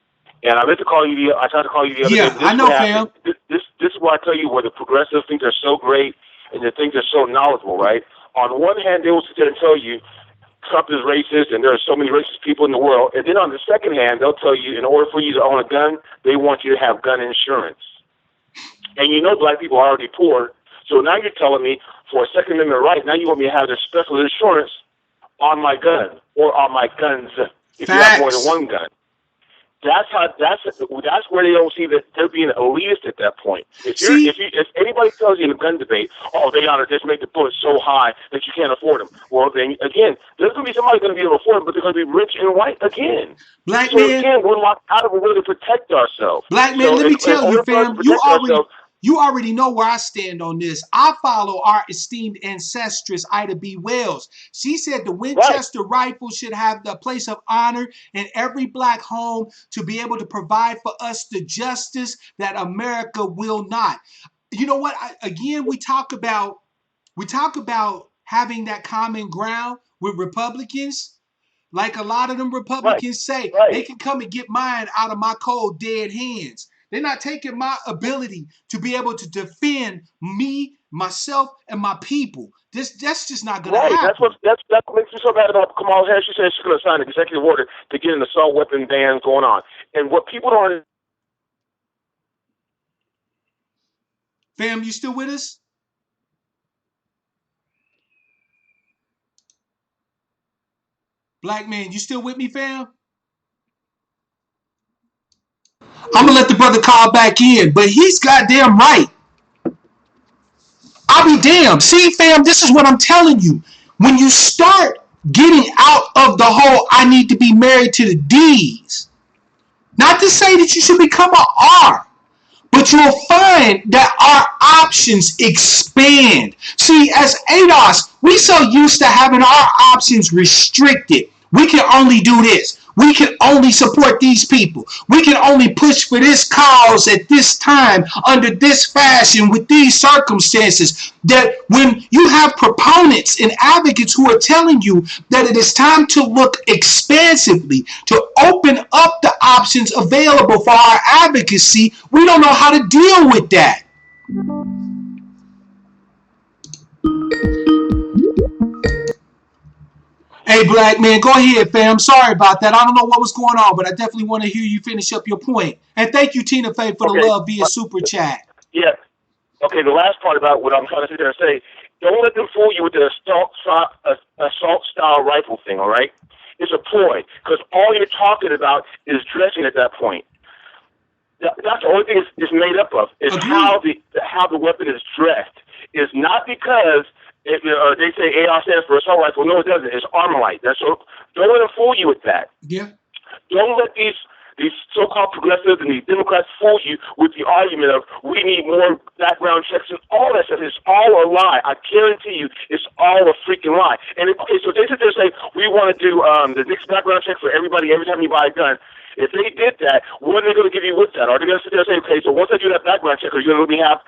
And I meant to call you. I tried to call you the other day. Yeah, I know, fam. This is why I tell you where the progressives think they're so great and they think they're so knowledgeable, right? On one hand, they will sit there and tell you Trump is racist and there are so many racist people in the world. And then on the second hand, they'll tell you in order for you to own a gun, they want you to have gun insurance. And black people are already poor. So now you're telling me for a Second Amendment right, now you want me to have this special insurance on my gun or on my guns if you have more than one gun. That's where they don't see that they're being elitist at that point. If anybody tells you in a gun debate, oh, they ought to just make the bullets so high that you can't afford them. Well, then again, there's going to be somebody going to be able to afford them, but they're going to be rich and white again. Black so man, again, we're locked out of a way to protect ourselves. Black man, let me tell you, fam, you already know where I stand on this. I follow our esteemed ancestress, Ida B. Wells. She said the Winchester rifle should have the place of honor in every black home to be able to provide for us the justice that America will not. You know what? We talk about having that common ground with Republicans. Like a lot of them Republicans say, they can come and get mine out of my cold, dead hands. They're not taking my ability to be able to defend me, myself, and my people. That's just not going to happen. That's what makes me so bad about Kamala Harris. She said she's going to sign an executive order to get an assault weapon ban going on. And what people don't... Fam, you still with us? Black man, you still with me, fam? I'm going to let the brother call back in, but he's goddamn right. I'll be damned. See, fam, this is what I'm telling you. When you start getting out of the whole I need to be married to the D's, not to say that you should become an R, but you'll find that our options expand. See, as ADOS, we so used to having our options restricted. We can only do this. We can only support these people. We can only push for this cause at this time, under this fashion, with these circumstances. That when you have proponents and advocates who are telling you that it is time to look expansively, to open up the options available for our advocacy, we don't know how to deal with that. Hey, black man, go ahead, fam. Sorry about that. I don't know what was going on, but I definitely want to hear you finish up your point. And thank you, Tina Fey, for the love via Super Chat. Yeah. Okay, the last part about what I'm trying to sit there and say, don't let them fool you with the assault-style rifle thing, all right? It's a ploy, because all you're talking about is dressing at that point. That's the only thing it's made up of, is how the weapon is dressed. It's not because they say AR stands for assault rifle. No, it doesn't. It's Armalite. Don't let them fool you with that. Yeah. Don't let these so-called progressives and these Democrats fool you with the argument of we need more background checks and all that stuff. It's all a lie. I guarantee you, it's all a freaking lie. And so they sit there and say we want to do the next background check for everybody every time you buy a gun. If they did that, what are they going to give you with that? Are they going to sit there and say, okay, so once I do that background check, are you going to let me have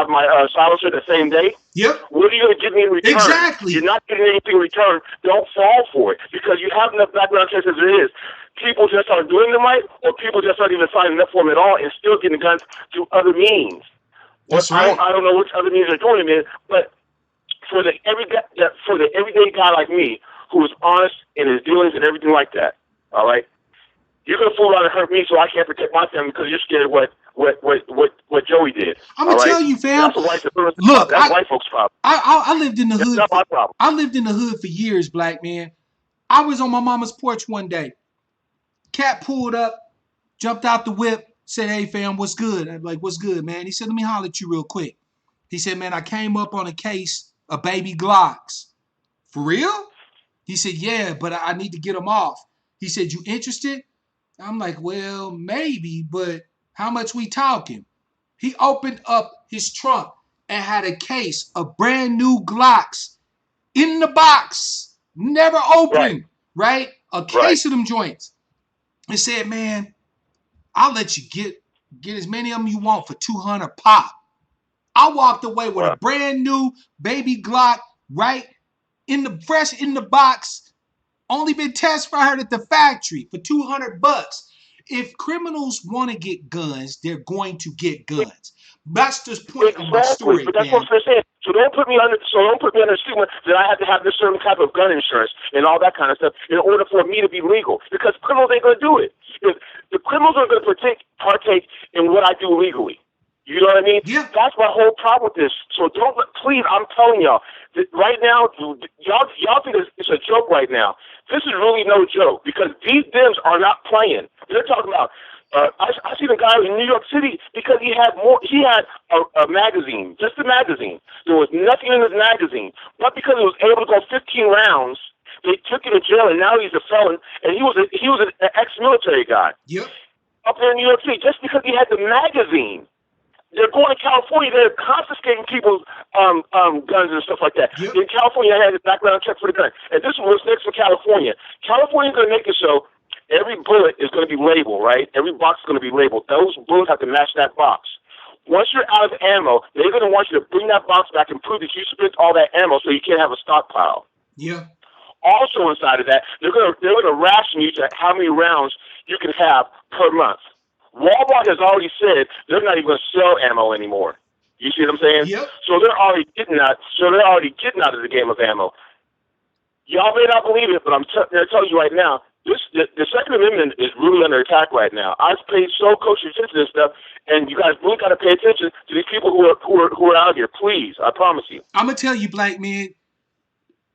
my silencer the same day? Yep. What are you going to give me in return? Exactly. You're not getting anything in return. Don't fall for it, because you have enough background checks as it is. People just aren't doing them right, or people just aren't even signing up for them at all and still getting guns through other means. That's right. I don't know which other means they're doing them in, but for the everyday guy like me who is honest in his dealings and everything like that, all right, you're gonna fool around and hurt me, so I can't protect my family because you're scared of what Joey did. I'm gonna tell you, fam. Look, that's white folks' problem. I lived in the hood. It's not my problem. I lived in the hood for years, black man. I was on my mama's porch one day. Cat pulled up, jumped out the whip, said, "Hey, fam, what's good?" I'm like, "What's good, man?" He said, "Let me holler at you real quick." He said, "Man, I came up on a case of baby Glocks." For real? He said, "Yeah, but I need to get them off." He said, "You interested?" I'm like, "Well, maybe, but how much we talking?" He opened up his trunk and had a case of brand new Glocks in the box, never opened, right? A case of them joints. He said, "Man, I'll let you get as many of them you want for $200 pop." I walked away with a brand new baby Glock, right? Fresh in the box, only been test fired at the factory for $200. If criminals want to get guns, they're going to get guns. That's the point of my story. But that's what I'm saying. So don't put me under stigma that I have to have this certain type of gun insurance and all that kind of stuff in order for me to be legal. Because criminals ain't gonna do it. If the criminals are gonna partake in what I do legally. You know what I mean? Yeah. That's my whole problem with this. So please, I'm telling y'all, that right now, y'all think it's a joke right now. This is really no joke, because these Dems are not playing. They're talking about, I seen a guy in New York City because he had a magazine, just a magazine. There was nothing in his magazine, but because he was able to go 15 rounds, they took him to jail, and now he's a felon, and he was an ex-military guy. Yep. Up there in New York City, just because he had the magazine. They're going to California. They're confiscating people's guns and stuff like that. Yep. In California, I had a background check for the gun. And this is what's next for California. California's going to make it so every bullet is going to be labeled, right? Every box is going to be labeled. Those bullets have to match that box. Once you're out of ammo, they're going to want you to bring that box back and prove that you spent all that ammo so you can't have a stockpile. Yeah. Also inside of that, they're going to ration you to how many rounds you can have per month. Walmart has already said they're not even going to sell ammo anymore. You see what I'm saying? Yep. So they're already getting out. Of the game of ammo. Y'all may not believe it, but I'm going to tell you right now. The Second Amendment is really under attack right now. I've paid so close attention to this stuff, and you guys really got to pay attention to these people who are out here. Please, I promise you. I'm gonna tell you, black man.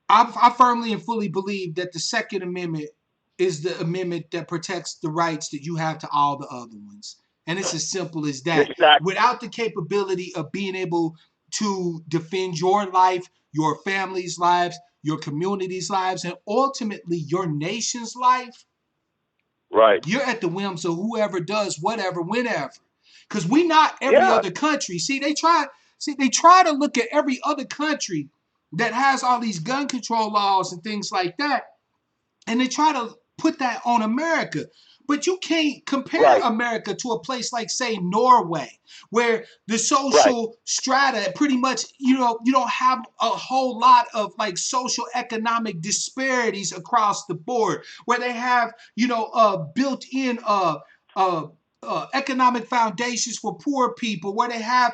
I firmly and fully believe that the Second Amendment is the amendment that protects the rights that you have to all the other ones. And it's as simple as that. Exactly. Without the capability of being able to defend your life, your family's lives, your community's lives, and ultimately your nation's life, right? You're at the whims of whoever does whatever, whenever. Because we not every other country. See, they try to look at every other country that has all these gun control laws and things like that, and they try to put that on America. But you can't compare Right. America to a place like, say, Norway, where the Right. social strata pretty much, you don't have a whole lot of like social economic disparities across the board, where they have, built in economic foundations for poor people, where they have,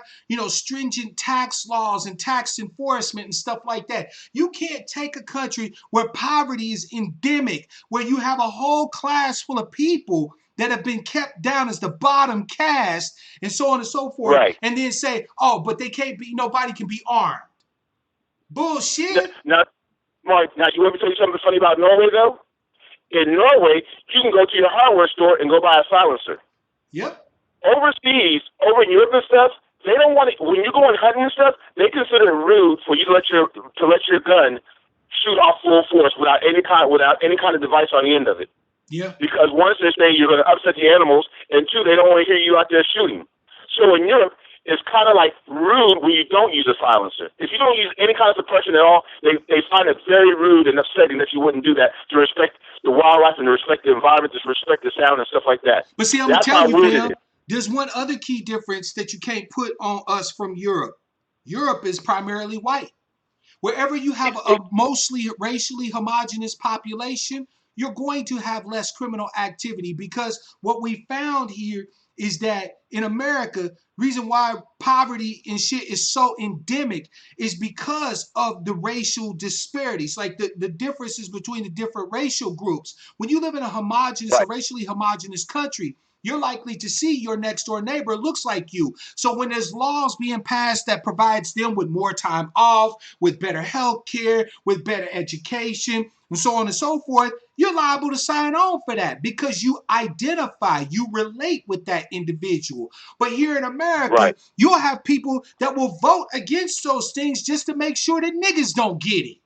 stringent tax laws and tax enforcement and stuff like that. You can't take a country where poverty is endemic, where you have a whole class full of people that have been kept down as the bottom caste and so on and so forth, Right. and then say, oh, but nobody can be armed. Bullshit. Now, Mark, you want me to tell you something funny about Norway, though? In Norway, you can go to your hardware store and go buy a silencer. Yep. Overseas, over in Europe and stuff, they don't want it. When you're going hunting and stuff, they consider it rude for you to let your gun shoot off full force without any kind of device on the end of it. Yeah. Because one, they say you're going to upset the animals, and two, they don't want to hear you out there shooting. So in Europe, it's kind of like rude when you don't use a silencer. If you don't use any kind of suppression at all, they find it very rude and upsetting that you wouldn't do that to respect the wildlife and to respect the environment, to respect the sound and stuff like that. But see, I'm going to tell you, Phil, there's one other key difference that you can't put on us from Europe. Europe is primarily white. Wherever you have a mostly racially homogenous population, you're going to have less criminal activity, because what we found here is that in America, reason why poverty and shit is so endemic is because of the racial disparities, like the differences between the different racial groups. When you live in a homogenous, a racially homogenous country, you're likely to see your next door neighbor looks like you. So when there's laws being passed that provides them with more time off, with better health care, with better education, and so on and so forth, you're liable to sign on for that because you identify, you relate with that individual. But here in America, you'll have people that will vote against those things just to make sure that niggas don't get it.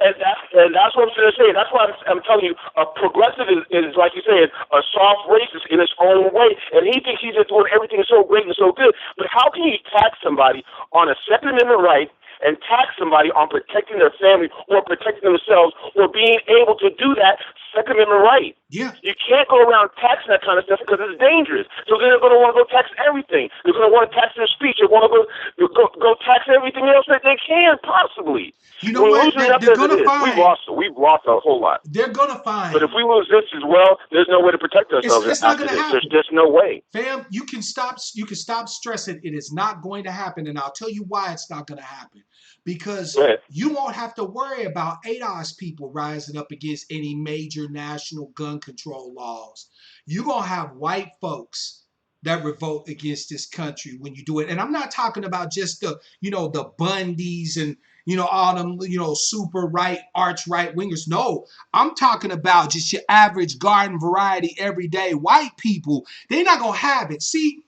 And that's what I'm going to say. That's why I'm telling you, a progressive is like you said, a soft racist in its own way. And he thinks he's just doing everything so great and so good. But how can you tax somebody on a Second Amendment right and tax somebody on protecting their family or protecting themselves or being able to do that Second Amendment right? Yeah. You can't go around taxing that kind of stuff because it's dangerous. So then they're going to want to go tax everything. They're going to want to tax their speech. They're going to go tax everything else that they can possibly. You know what? They're going to find. We've lost a whole lot. They're going to find. But if we lose this as well, there's no way to protect ourselves. It's not going to happen. There's just no way. Fam, you can stop stressing. It is not going to happen. And I'll tell you why it's not going to happen. Because you won't have to worry about ADOS people rising up against any major national gun control laws. You're going to have white folks that revolt against this country when you do it. And I'm not talking about just the Bundys and, all them, super right, arch right wingers. No, I'm talking about just your average garden variety, everyday white people. They're not going to have it. See,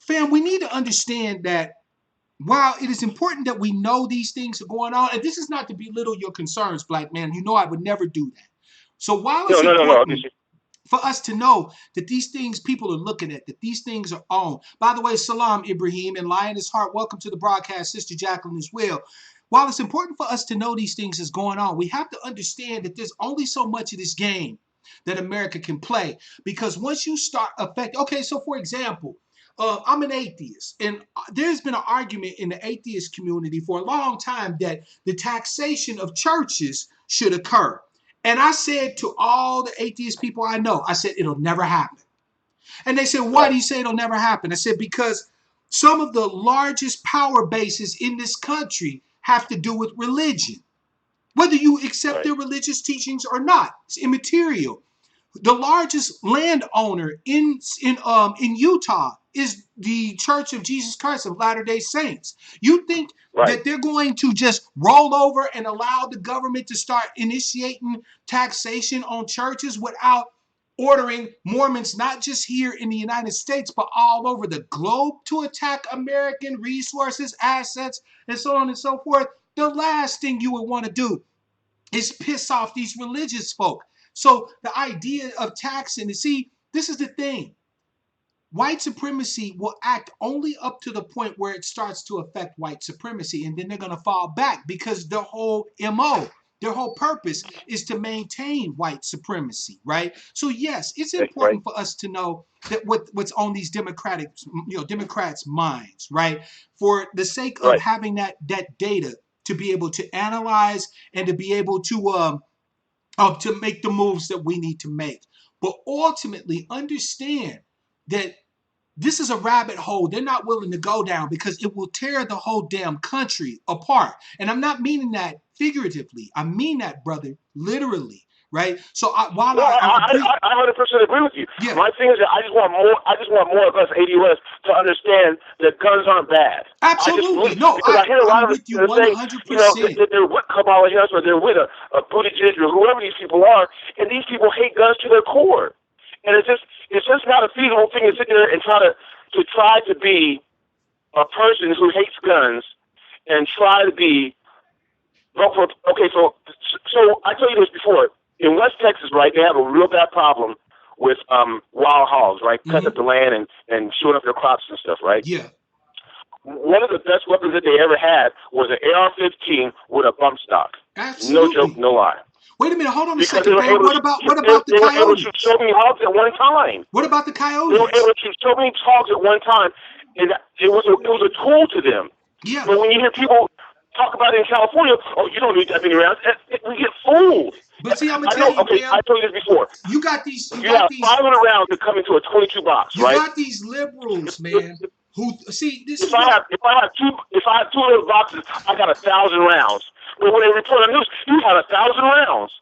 fam, we need to understand that while it is important that we know these things are going on, and this is not to belittle your concerns, black man, I would never do that. So while it's important for us to know that these things people are looking at, that these things are on. By the way, Salam Ibrahim and Lioness Heart, welcome to the broadcast, Sister Jacqueline as well. While it's important for us to know these things is going on, we have to understand that there's only so much of this game that America can play. Because once you start so for example, I'm an atheist, and there's been an argument in the atheist community for a long time that the taxation of churches should occur. And I said to all the atheist people I know, I said, it'll never happen. And they said, why do you say it'll never happen? I said, because some of the largest power bases in this country have to do with religion. Whether you accept their religious teachings or not, it's immaterial. The largest landowner in Utah is the Church of Jesus Christ of Latter-day Saints. You think that they're going to just roll over and allow the government to start initiating taxation on churches without ordering Mormons, not just here in the United States, but all over the globe to attack American resources, assets, and so on and so forth? The last thing you would want to do is piss off these religious folk. So the idea of taxing, see, this is the thing. White supremacy will act only up to the point where it starts to affect white supremacy, and then they're going to fall back because the whole MO Their whole purpose is to maintain white supremacy, right? So yes, it's That's important for us to know that what's on these Democrats' minds, right? For the sake of right. having that data to be able to analyze and to be able to make the moves that we need to make. But ultimately, understand that this is a rabbit hole they're not willing to go down because it will tear the whole damn country apart. And I'm not meaning that figuratively. I mean that, brother, literally, right? So I 100% agree with you. Yeah. My thing is that I just want more of us ADOS to understand that guns aren't bad. Absolutely. I hear a lot of with you them saying, 100%. that they're with Kamala Harris or they're with a Buttigieg or whoever these people are, and these people hate guns to their core. And it's just not a feasible thing to sit there and try to be a person who hates guns and try to be vote for. Okay, so I told you this before. In West Texas, right, they have a real bad problem with wild hogs, right, cutting up the land and chewing up their crops and stuff, right? Yeah. One of the best weapons that they ever had was an AR-15 with a bump stock. Absolutely. No joke, no lie. Wait a minute, hold on a Because second, man. What about the coyotes? They were able to shoot so many hogs at one time. What about the They coyotes? were able to shoot so many hogs at one time, and it was a tool to them. Yeah. But when you hear people talk about it in California, oh, you don't need that many rounds, we get fooled. But see, I'm gonna tell you, okay, man, I told you this before. You got these. You have 500 rounds that come into a 22 box, You right? got these liberals, man. Who see this? If I have two little boxes, I got 1,000 rounds. But when they report on news, you have 1,000 rounds.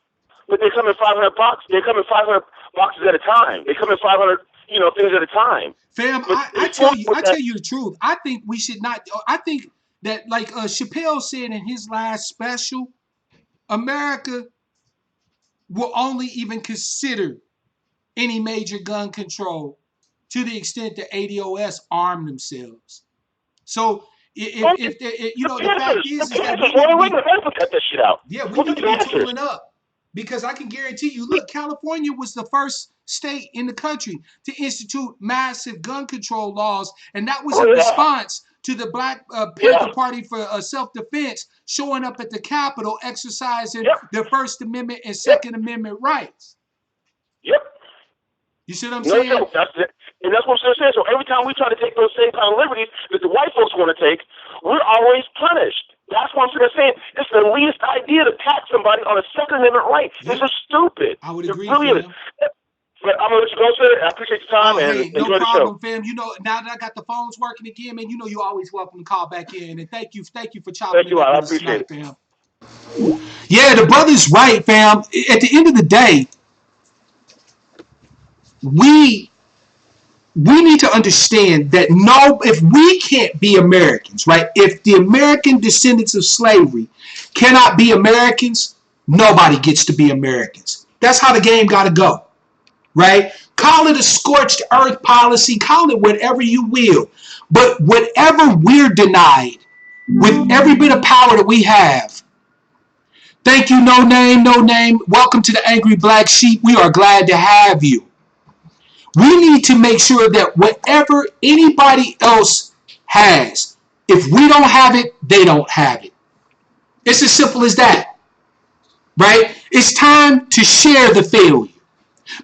But they come in 500 boxes. They come in 500 boxes at a time. They come in 500, things at a time. Fam, I tell you the truth. I think we should not. I think that, like Chappelle said in his last special, America will only even consider any major gun control to the extent that ADOS arm themselves. So if the fact is that we need cut that shit out. Yeah, we need to be tooling up. Because I can guarantee you, look, California was the first state in the country to institute massive gun control laws, and that was in response to the Black Panther Party for self-defense showing up at the Capitol exercising their First Amendment and Second Amendment rights. Yep. You see what I'm saying? No, that's it. And that's what I'm saying. So every time we try to take those same kind of liberties that the white folks want to take, we're always punished. That's what I'm saying. It's the least idea to pat somebody on a Second Amendment right. This is stupid. I would agree, it really is. But I'm going to let you go, sir. I appreciate your time and enjoy the show. No problem, fam. Now that I got the phones working again, man, you're always welcome to call back in. And thank you for chopping it up. I appreciate it. Fam. Yeah, the brother's right, fam. At the end of the day, we need to understand that if we can't be Americans, right? If the American descendants of slavery cannot be Americans, nobody gets to be Americans. That's how the game got to go, right? Call it a scorched earth policy, call it whatever you will. But whatever we're denied, with every bit of power that we have, thank you, no name. Welcome to the Angry Black Sheep. We are glad to have you. We need to make sure that whatever anybody else has, if we don't have it, they don't have it. It's as simple as that, right? It's time to share the failure.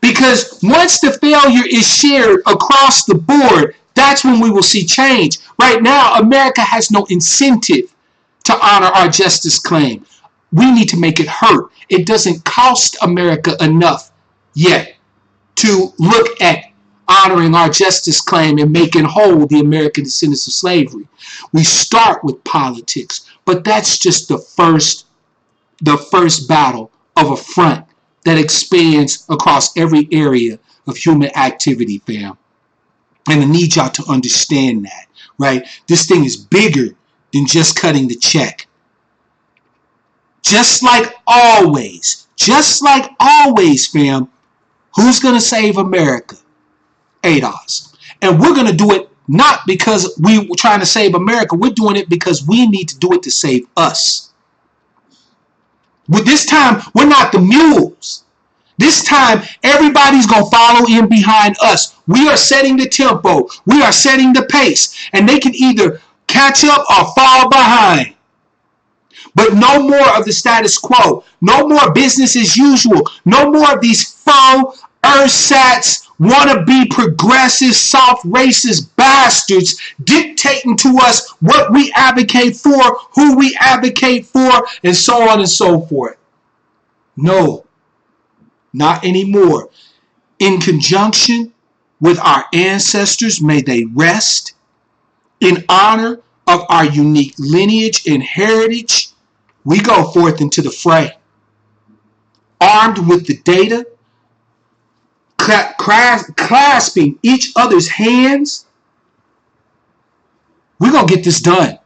Because once the failure is shared across the board, that's when we will see change. Right now, America has no incentive to honor our justice claim. We need to make it hurt. It doesn't cost America enough yet to look at honoring our justice claim and making whole the American descendants of slavery. We start with politics, but that's just the first battle of a front that expands across every area of human activity, fam. And I need y'all to understand that, right? This thing is bigger than just cutting the check. Just like always, fam, who's going to save America? ADOS. And we're going to do it not because we're trying to save America. We're doing it because we need to do it to save us. With this time, we're not the mules. This time, everybody's going to follow in behind us. We are setting the tempo. We are setting the pace. And they can either catch up or fall behind. But no more of the status quo. No more business as usual. No more of these faux ersatz, wannabe progressive, soft racist bastards dictating to us what we advocate for, who we advocate for, and so on and so forth. No, not anymore. In conjunction with our ancestors, may they rest in honor of our unique lineage and heritage. We go forth into the fray, armed with the data, clasping each other's hands. We're going to get this done.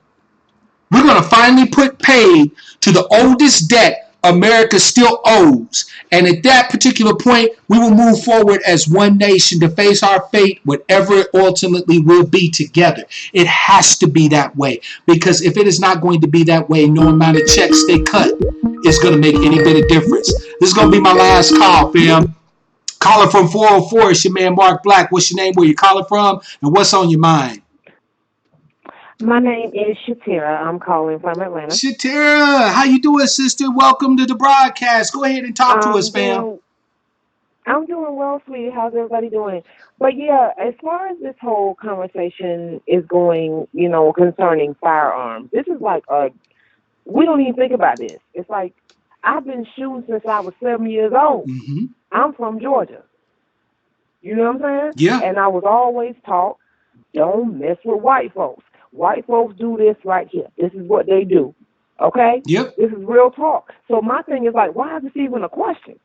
We're going to finally put paid to the oldest debt America still owes. And at that particular point, we will move forward as one nation to face our fate, whatever it ultimately will be together. It has to be that way. Because if it is not going to be that way, no amount of checks they cut is going to make any bit of difference. This is going to be my last call, fam. Calling from 404, it's your man Mark Black. What's your name, where you calling from, and what's on your mind? My name is Shatira. I'm calling from Atlanta. Shatira, how you doing, sister? Welcome to the broadcast. Go ahead and talk to us, fam. I'm doing well, sweetie. How's everybody doing? But yeah, as far as this whole conversation is going, concerning firearms, this is like we don't even think about this. It's like I've been shooting since I was 7 years old. Mm-hmm. I'm from Georgia. You know what I'm saying? Yeah. And I was always taught, don't mess with white folks. White folks do this right here. This is what they do. Okay? Yep. This is real talk. So my thing is like, why is this even a question?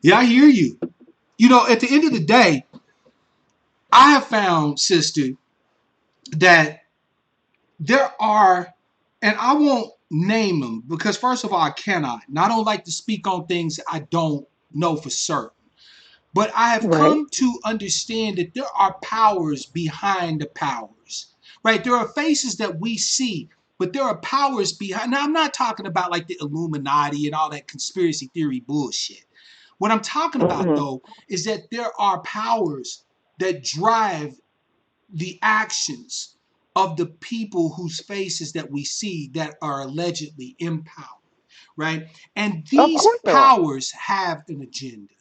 Yeah, I hear you. At the end of the day, I have found, sister, that there are, and I won't name them because first of all, I cannot. And I don't like to speak on things I don't know for certain. But I have come to understand that there are powers behind the powers, right? There are faces that we see, but there are powers behind. Now, I'm not talking about like the Illuminati and all that conspiracy theory bullshit. What I'm talking about, though, is that there are powers that drive the actions of the people whose faces that we see that are allegedly empowered, right? And these powers have an agenda.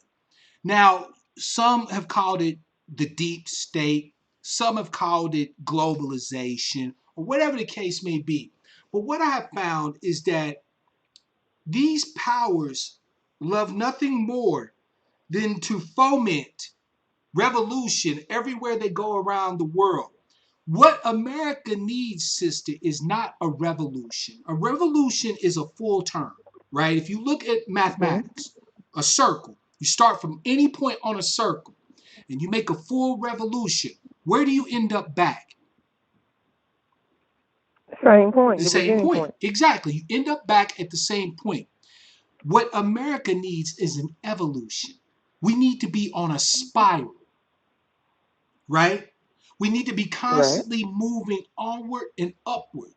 Now, some have called it the deep state. Some have called it globalization, or whatever the case may be. But what I have found is that these powers love nothing more than to foment revolution everywhere they go around the world. What America needs, sister, is not a revolution. A revolution is a full term, right? If you look at mathematics, a circle, you start from any point on a circle and you make a full revolution. Where do you end up back? Same point. The same point. Exactly. You end up back at the same point. What America needs is an evolution. We need to be on a spiral, right? We need to be constantly moving onward and upward.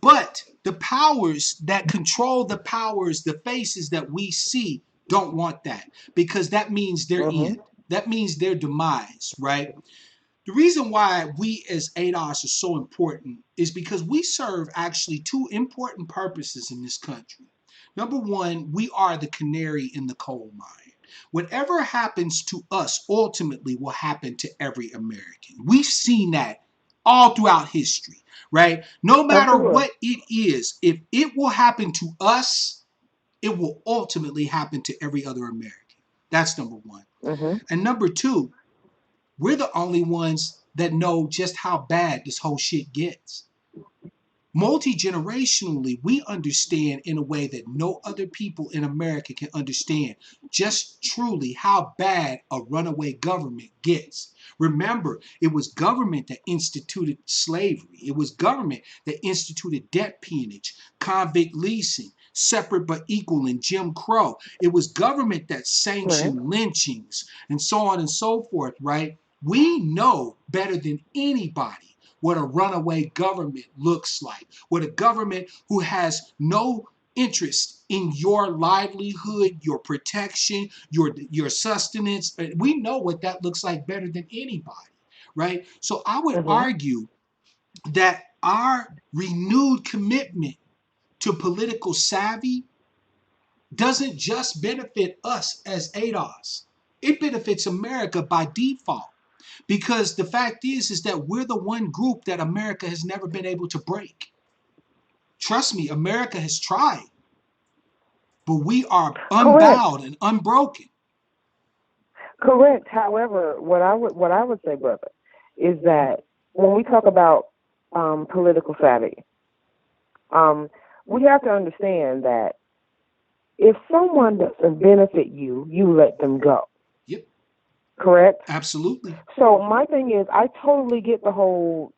But the powers that control the powers, the faces that we see, don't want that because that means their end. That means their demise, right? The reason why we as ADOS are so important is because we serve actually two important purposes in this country. Number one, we are the canary in the coal mine. Whatever happens to us ultimately will happen to every American. We've seen that all throughout history, right? No matter what it is, if it will happen to us, it will ultimately happen to every other American. That's number one. And number two, we're the only ones that know just how bad this whole shit gets. Multi-generationally, we understand in a way that no other people in America can understand just truly how bad a runaway government gets. Remember, it was government that instituted slavery. It was government that instituted debt peonage, convict leasing, separate but equal, and Jim Crow. It was government that sanctioned lynchings and so on and so forth, right? We know better than anybody what a runaway government looks like, what a government who has no interest in your livelihood, your protection, your sustenance. We know what that looks like better than anybody, right? So I would argue that our renewed commitment to political savvy doesn't just benefit us as ADOS. It benefits America by default. Because the fact is that we're the one group that America has never been able to break. Trust me, America has tried, but we are unbowed and unbroken. Correct. However, what I would say, brother, is that when we talk about political savvy, we have to understand that if someone doesn't benefit you, you let them go. Yep. Correct? Absolutely. So my thing is, I totally get the whole,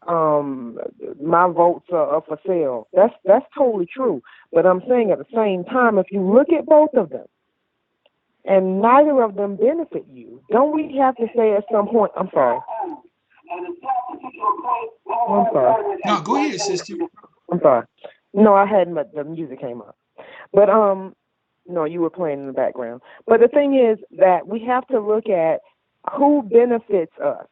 my votes are for sale. That's totally true. But I'm saying at the same time, if you look at both of them, and neither of them benefit you, don't we have to say at some point, I'm sorry. No, go ahead, sister. I'm sorry. No, I hadn't, but the music came up. But, no, you were playing in the background. But the thing is that we have to look at who benefits us.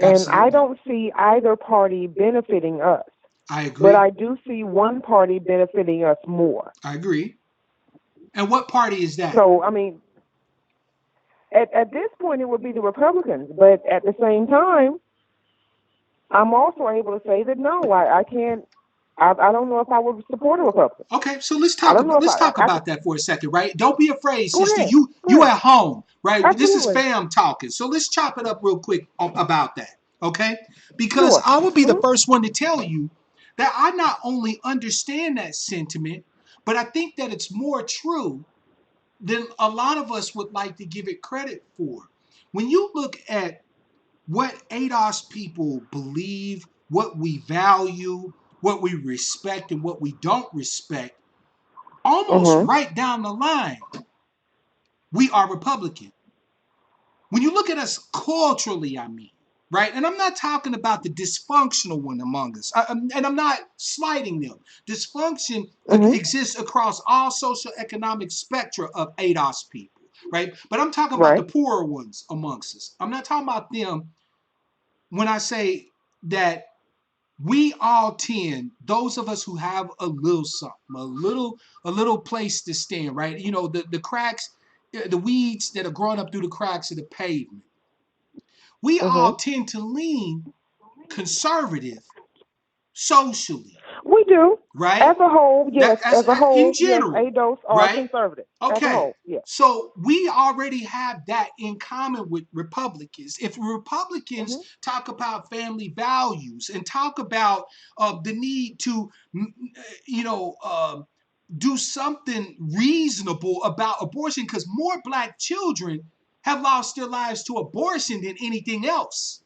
Absolutely. And I don't see either party benefiting us. I agree. But I do see one party benefiting us more. I agree. And what party is that? So, I mean, at this point, it would be the Republicans. But at the same time, I'm also able to say that, no, I can't. I don't know if I would support a Republican. Okay, so let's talk about that for a second, right? Don't be afraid, sister. Ahead. You at home, right? Absolutely. This is fam talking. So let's chop it up real quick about that, okay? Because I will be the first one to tell you that I not only understand that sentiment, but I think that it's more true than a lot of us would like to give it credit for. When you look at what ADOS people believe, what we value, what we respect, and what we don't respect, almost right down the line, we are Republican. When you look at us culturally, I mean, right? And I'm not talking about the dysfunctional one among us, and I'm not slighting them. Dysfunction exists across all social economic spectra of ADOS people, right? But I'm talking about the poorer ones amongst us. I'm not talking about them when I say that we all tend, those of us who have a little something, a little place to stand, right? You know, the cracks, the weeds that are growing up through the cracks of the pavement. We all tend to lean conservative socially. We do. Right? As a whole, yes. As a whole, in general, yes, ADOS are conservative. Okay. As a whole, yes. So we already have that in common with Republicans. If Republicans talk about family values and talk about the need to, do something reasonable about abortion, because more black children have lost their lives to abortion than anything else,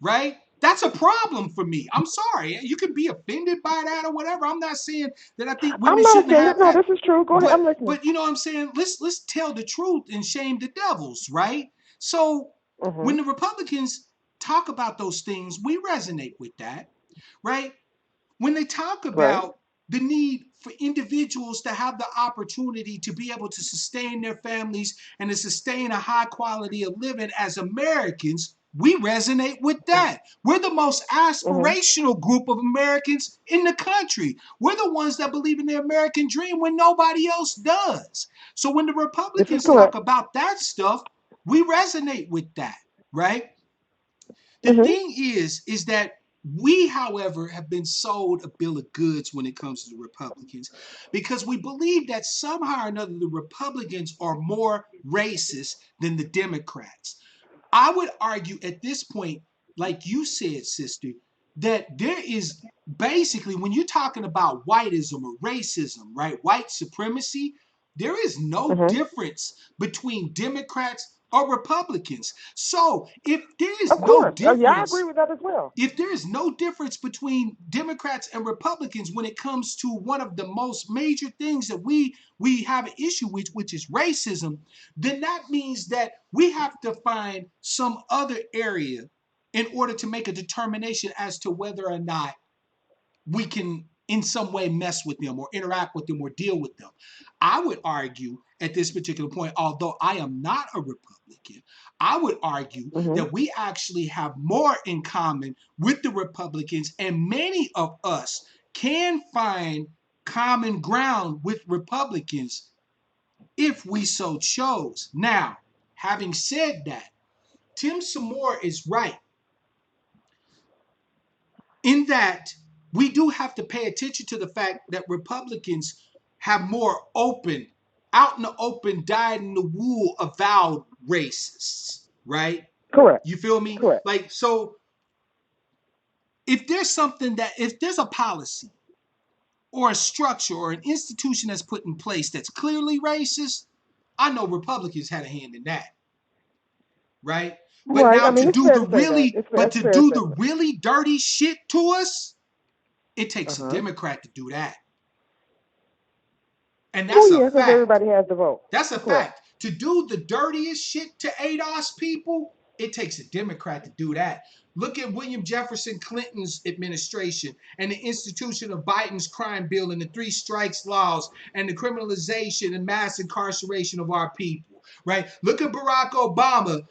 right? That's a problem for me. I'm sorry. You can be offended by that or whatever. I'm not saying that I think women shouldn't have that. No, this is true. Go ahead. I'm listening. But you know what I'm saying? Let's tell the truth and shame the devils, right? So when the Republicans talk about those things, we resonate with that, right? When they talk about the need for individuals to have the opportunity to be able to sustain their families and to sustain a high quality of living as Americans, we resonate with that. We're the most aspirational group of Americans in the country. We're the ones that believe in the American dream when nobody else does. So when the Republicans talk about that stuff, we resonate with that, right? The thing is that we, however, have been sold a bill of goods when it comes to the Republicans, because we believe that somehow or another the Republicans are more racist than the Democrats. I would argue at this point, like you said, sister, that there is basically, when you're talking about whiteism or racism, right, white supremacy, there is no difference between Democrats or Republicans. So if there is no difference, I agree with that as well. If there is no difference between Democrats and Republicans when it comes to one of the most major things that we have an issue with, which is racism, then that means that we have to find some other area in order to make a determination as to whether or not we can in some way mess with them or interact with them or deal with them. I would argue at this particular point, although I am not a Republican, I would argue that we actually have more in common with the Republicans, and many of us can find common ground with Republicans if we so chose. Now, having said that, Tim Samore is right in that we do have to pay attention to the fact that Republicans have more open, out in the open, dyed in the wool, avowed racists, right? Correct. You feel me? Correct. Like, so if there's a policy or a structure or an institution that's put in place that's clearly racist, I know Republicans had a hand in that, right? But Right. now I mean, to it's do fair the to say that. really, It's but to fair do the assessment. really dirty shit to us, it takes a Democrat to do that. And that's a because fact. everybody has the vote. That's a Correct. fact. To do the dirtiest shit to ADOS people, it takes a Democrat to do that. Look at William Jefferson Clinton's administration and the institution of Biden's crime bill and the 3 strikes laws and the criminalization and mass incarceration of our people, right? Look at Barack Obama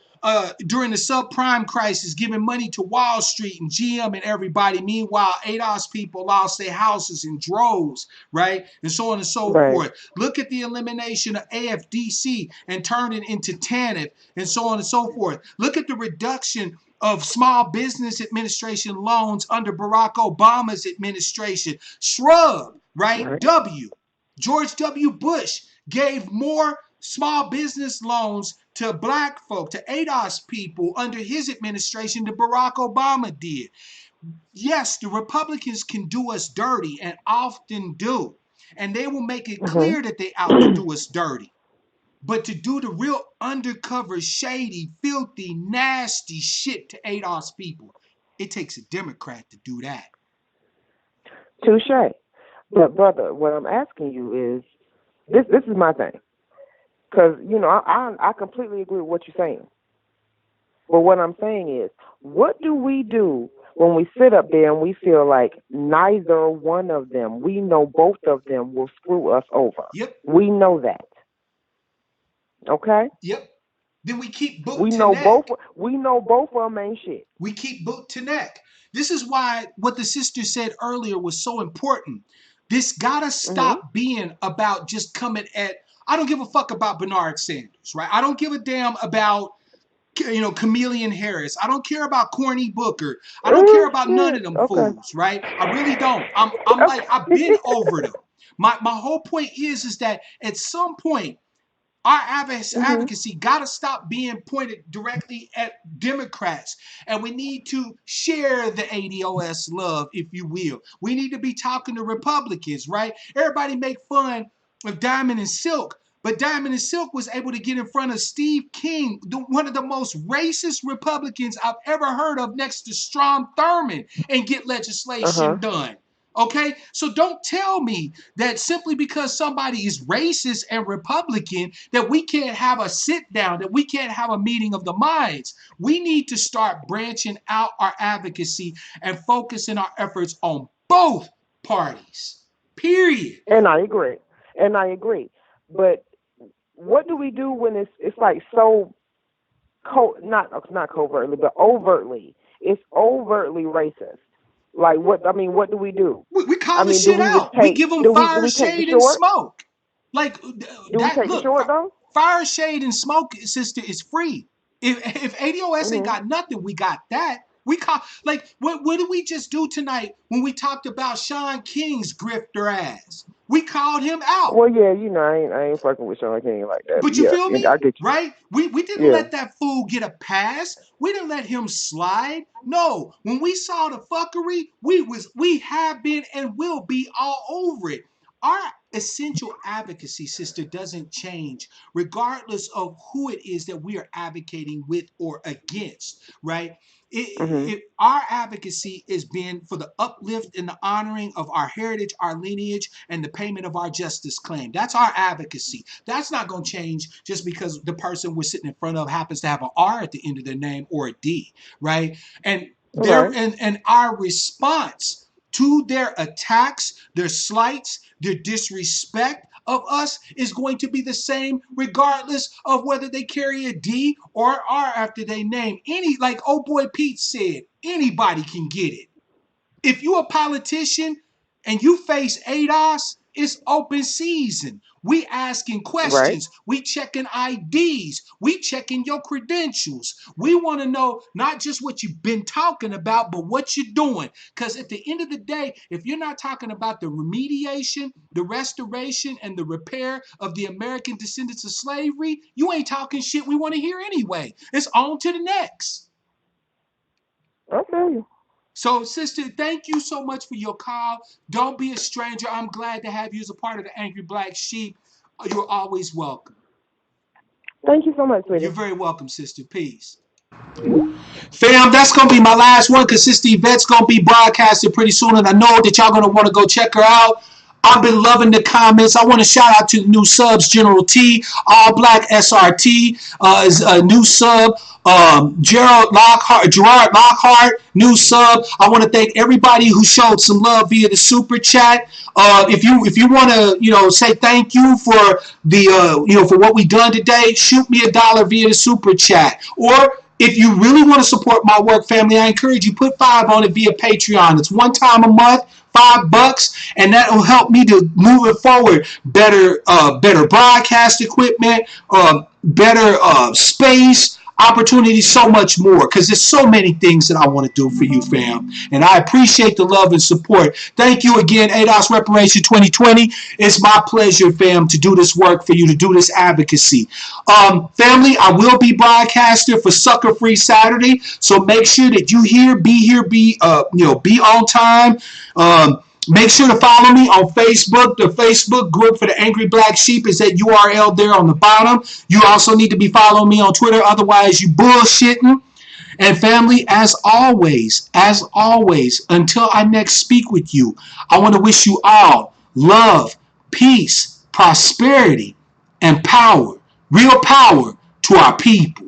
during the subprime crisis, giving money to Wall Street and GM and everybody. Meanwhile, ADOS people lost their houses in droves, right? And so on and so forth. Look at the elimination of AFDC and turned it into TANF and so on and so forth. Look at the reduction of Small Business Administration loans under Barack Obama's administration. Shrub, right? George W. Bush gave more small business loans to black folk, to ADOS people under his administration than Barack Obama did. Yes, the Republicans can do us dirty and often do. And they will make it clear that they out to do us dirty. But to do the real undercover, shady, filthy, nasty shit to ADOS people, it takes a Democrat to do that. Touche. But brother, what I'm asking you is, this is my thing. Because, I completely agree with what you're saying. But what I'm saying is, what do we do when we sit up there and we feel like neither one of them, we know both of them will screw us over? Yep. We know that. Okay? Yep. Then we keep boot we to know neck. We know both of them ain't shit. We keep boot to neck. This is why what the sister said earlier was so important. This gotta stop being about just coming at. I don't give a fuck about Bernard Sanders, right? I don't give a damn about Chameleon Harris. I don't care about Corny Booker. I don't care about none of them fools, right? I really don't. I'm like, I've been over them. My whole point is that at some point, our advocacy got to stop being pointed directly at Democrats. And we need to share the ADOS love, if you will. We need to be talking to Republicans, right? Everybody make fun of Diamond and Silk. But Diamond and Silk was able to get in front of Steve King, one of the most racist Republicans I've ever heard of, next to Strom Thurmond, and get legislation done. Okay? So don't tell me that simply because somebody is racist and Republican that we can't have a sit down, that we can't have a meeting of the minds. We need to start branching out our advocacy and focusing our efforts on both parties. Period. And I agree. But what do we do when it's like so not covertly, but overtly? It's overtly racist. Like what? I mean, what do we do? We call the shit out. We give them fire, shade, and smoke. Like do we take the short though? Fire, shade, and smoke, sister, is free. If ADOS ain't got nothing, we got that. We call what did we just do tonight when we talked about Sean King's grifter ass? We called him out. Well, yeah, I ain't fucking with Sean King like that. But you feel me? I get you. Right? We didn't let that fool get a pass. We didn't let him slide. No. When we saw the fuckery, we have been and will be all over it. Our essential advocacy, sister, doesn't change regardless of who it is that we are advocating with or against, right? Our advocacy is being for the uplift and the honoring of our heritage, our lineage, and the payment of our justice claim. That's our advocacy. That's not going to change just because the person we're sitting in front of happens to have an R at the end of their name or a D, right? And our response to their attacks, their slights, their disrespect of us is going to be the same regardless of whether they carry a D or an R after their name. Like old boy Pete said, anybody can get it. If you're a politician and you face ADOS, it's open season. We asking Right. questions. We checking IDs. We checking your credentials. We want to know not just what you've been talking about, but what you're doing. Because at the end of the day, if you're not talking about the remediation, the restoration, and the repair of the American descendants of slavery, you ain't talking shit we want to hear anyway. It's on to the next. I feel you. So, sister, thank you so much for your call. Don't be a stranger. I'm glad to have you as a part of the Angry Black Sheep. You're always welcome. Thank you so much, You're sweetie. very welcome, sister. Peace. Fam, that's going to be my last one because Sister Yvette's going to be broadcasted pretty soon, and I know that y'all going to want to go check her out. I've been loving the comments. I want to shout out to the new subs, General T, All Black SRT is a new sub. Gerard Lockhart, new sub. I want to thank everybody who showed some love via the super chat. If you want to say thank you for the for what we done today, shoot me $1 via the super chat. Or if you really want to support my work, family, I encourage you put $5 on it via Patreon. It's one time a month, $5, and that will help me to move it forward. Better broadcast equipment, better space, opportunity, so much more, because there's so many things that I want to do for you, fam. And I appreciate the love and support. Thank you again, ADOS Reparation 2020. It's my pleasure, fam, to do this work for you, to do this advocacy. Family, I will be broadcasting for Sucker Free Saturday, so make sure that you be on time. Make sure to follow me on Facebook. The Facebook group for the Angry Black Sheep is that URL there on the bottom. You also need to be following me on Twitter. Otherwise, you bullshitting. And family, as always, until I next speak with you, I want to wish you all love, peace, prosperity, and power. Real power to our people.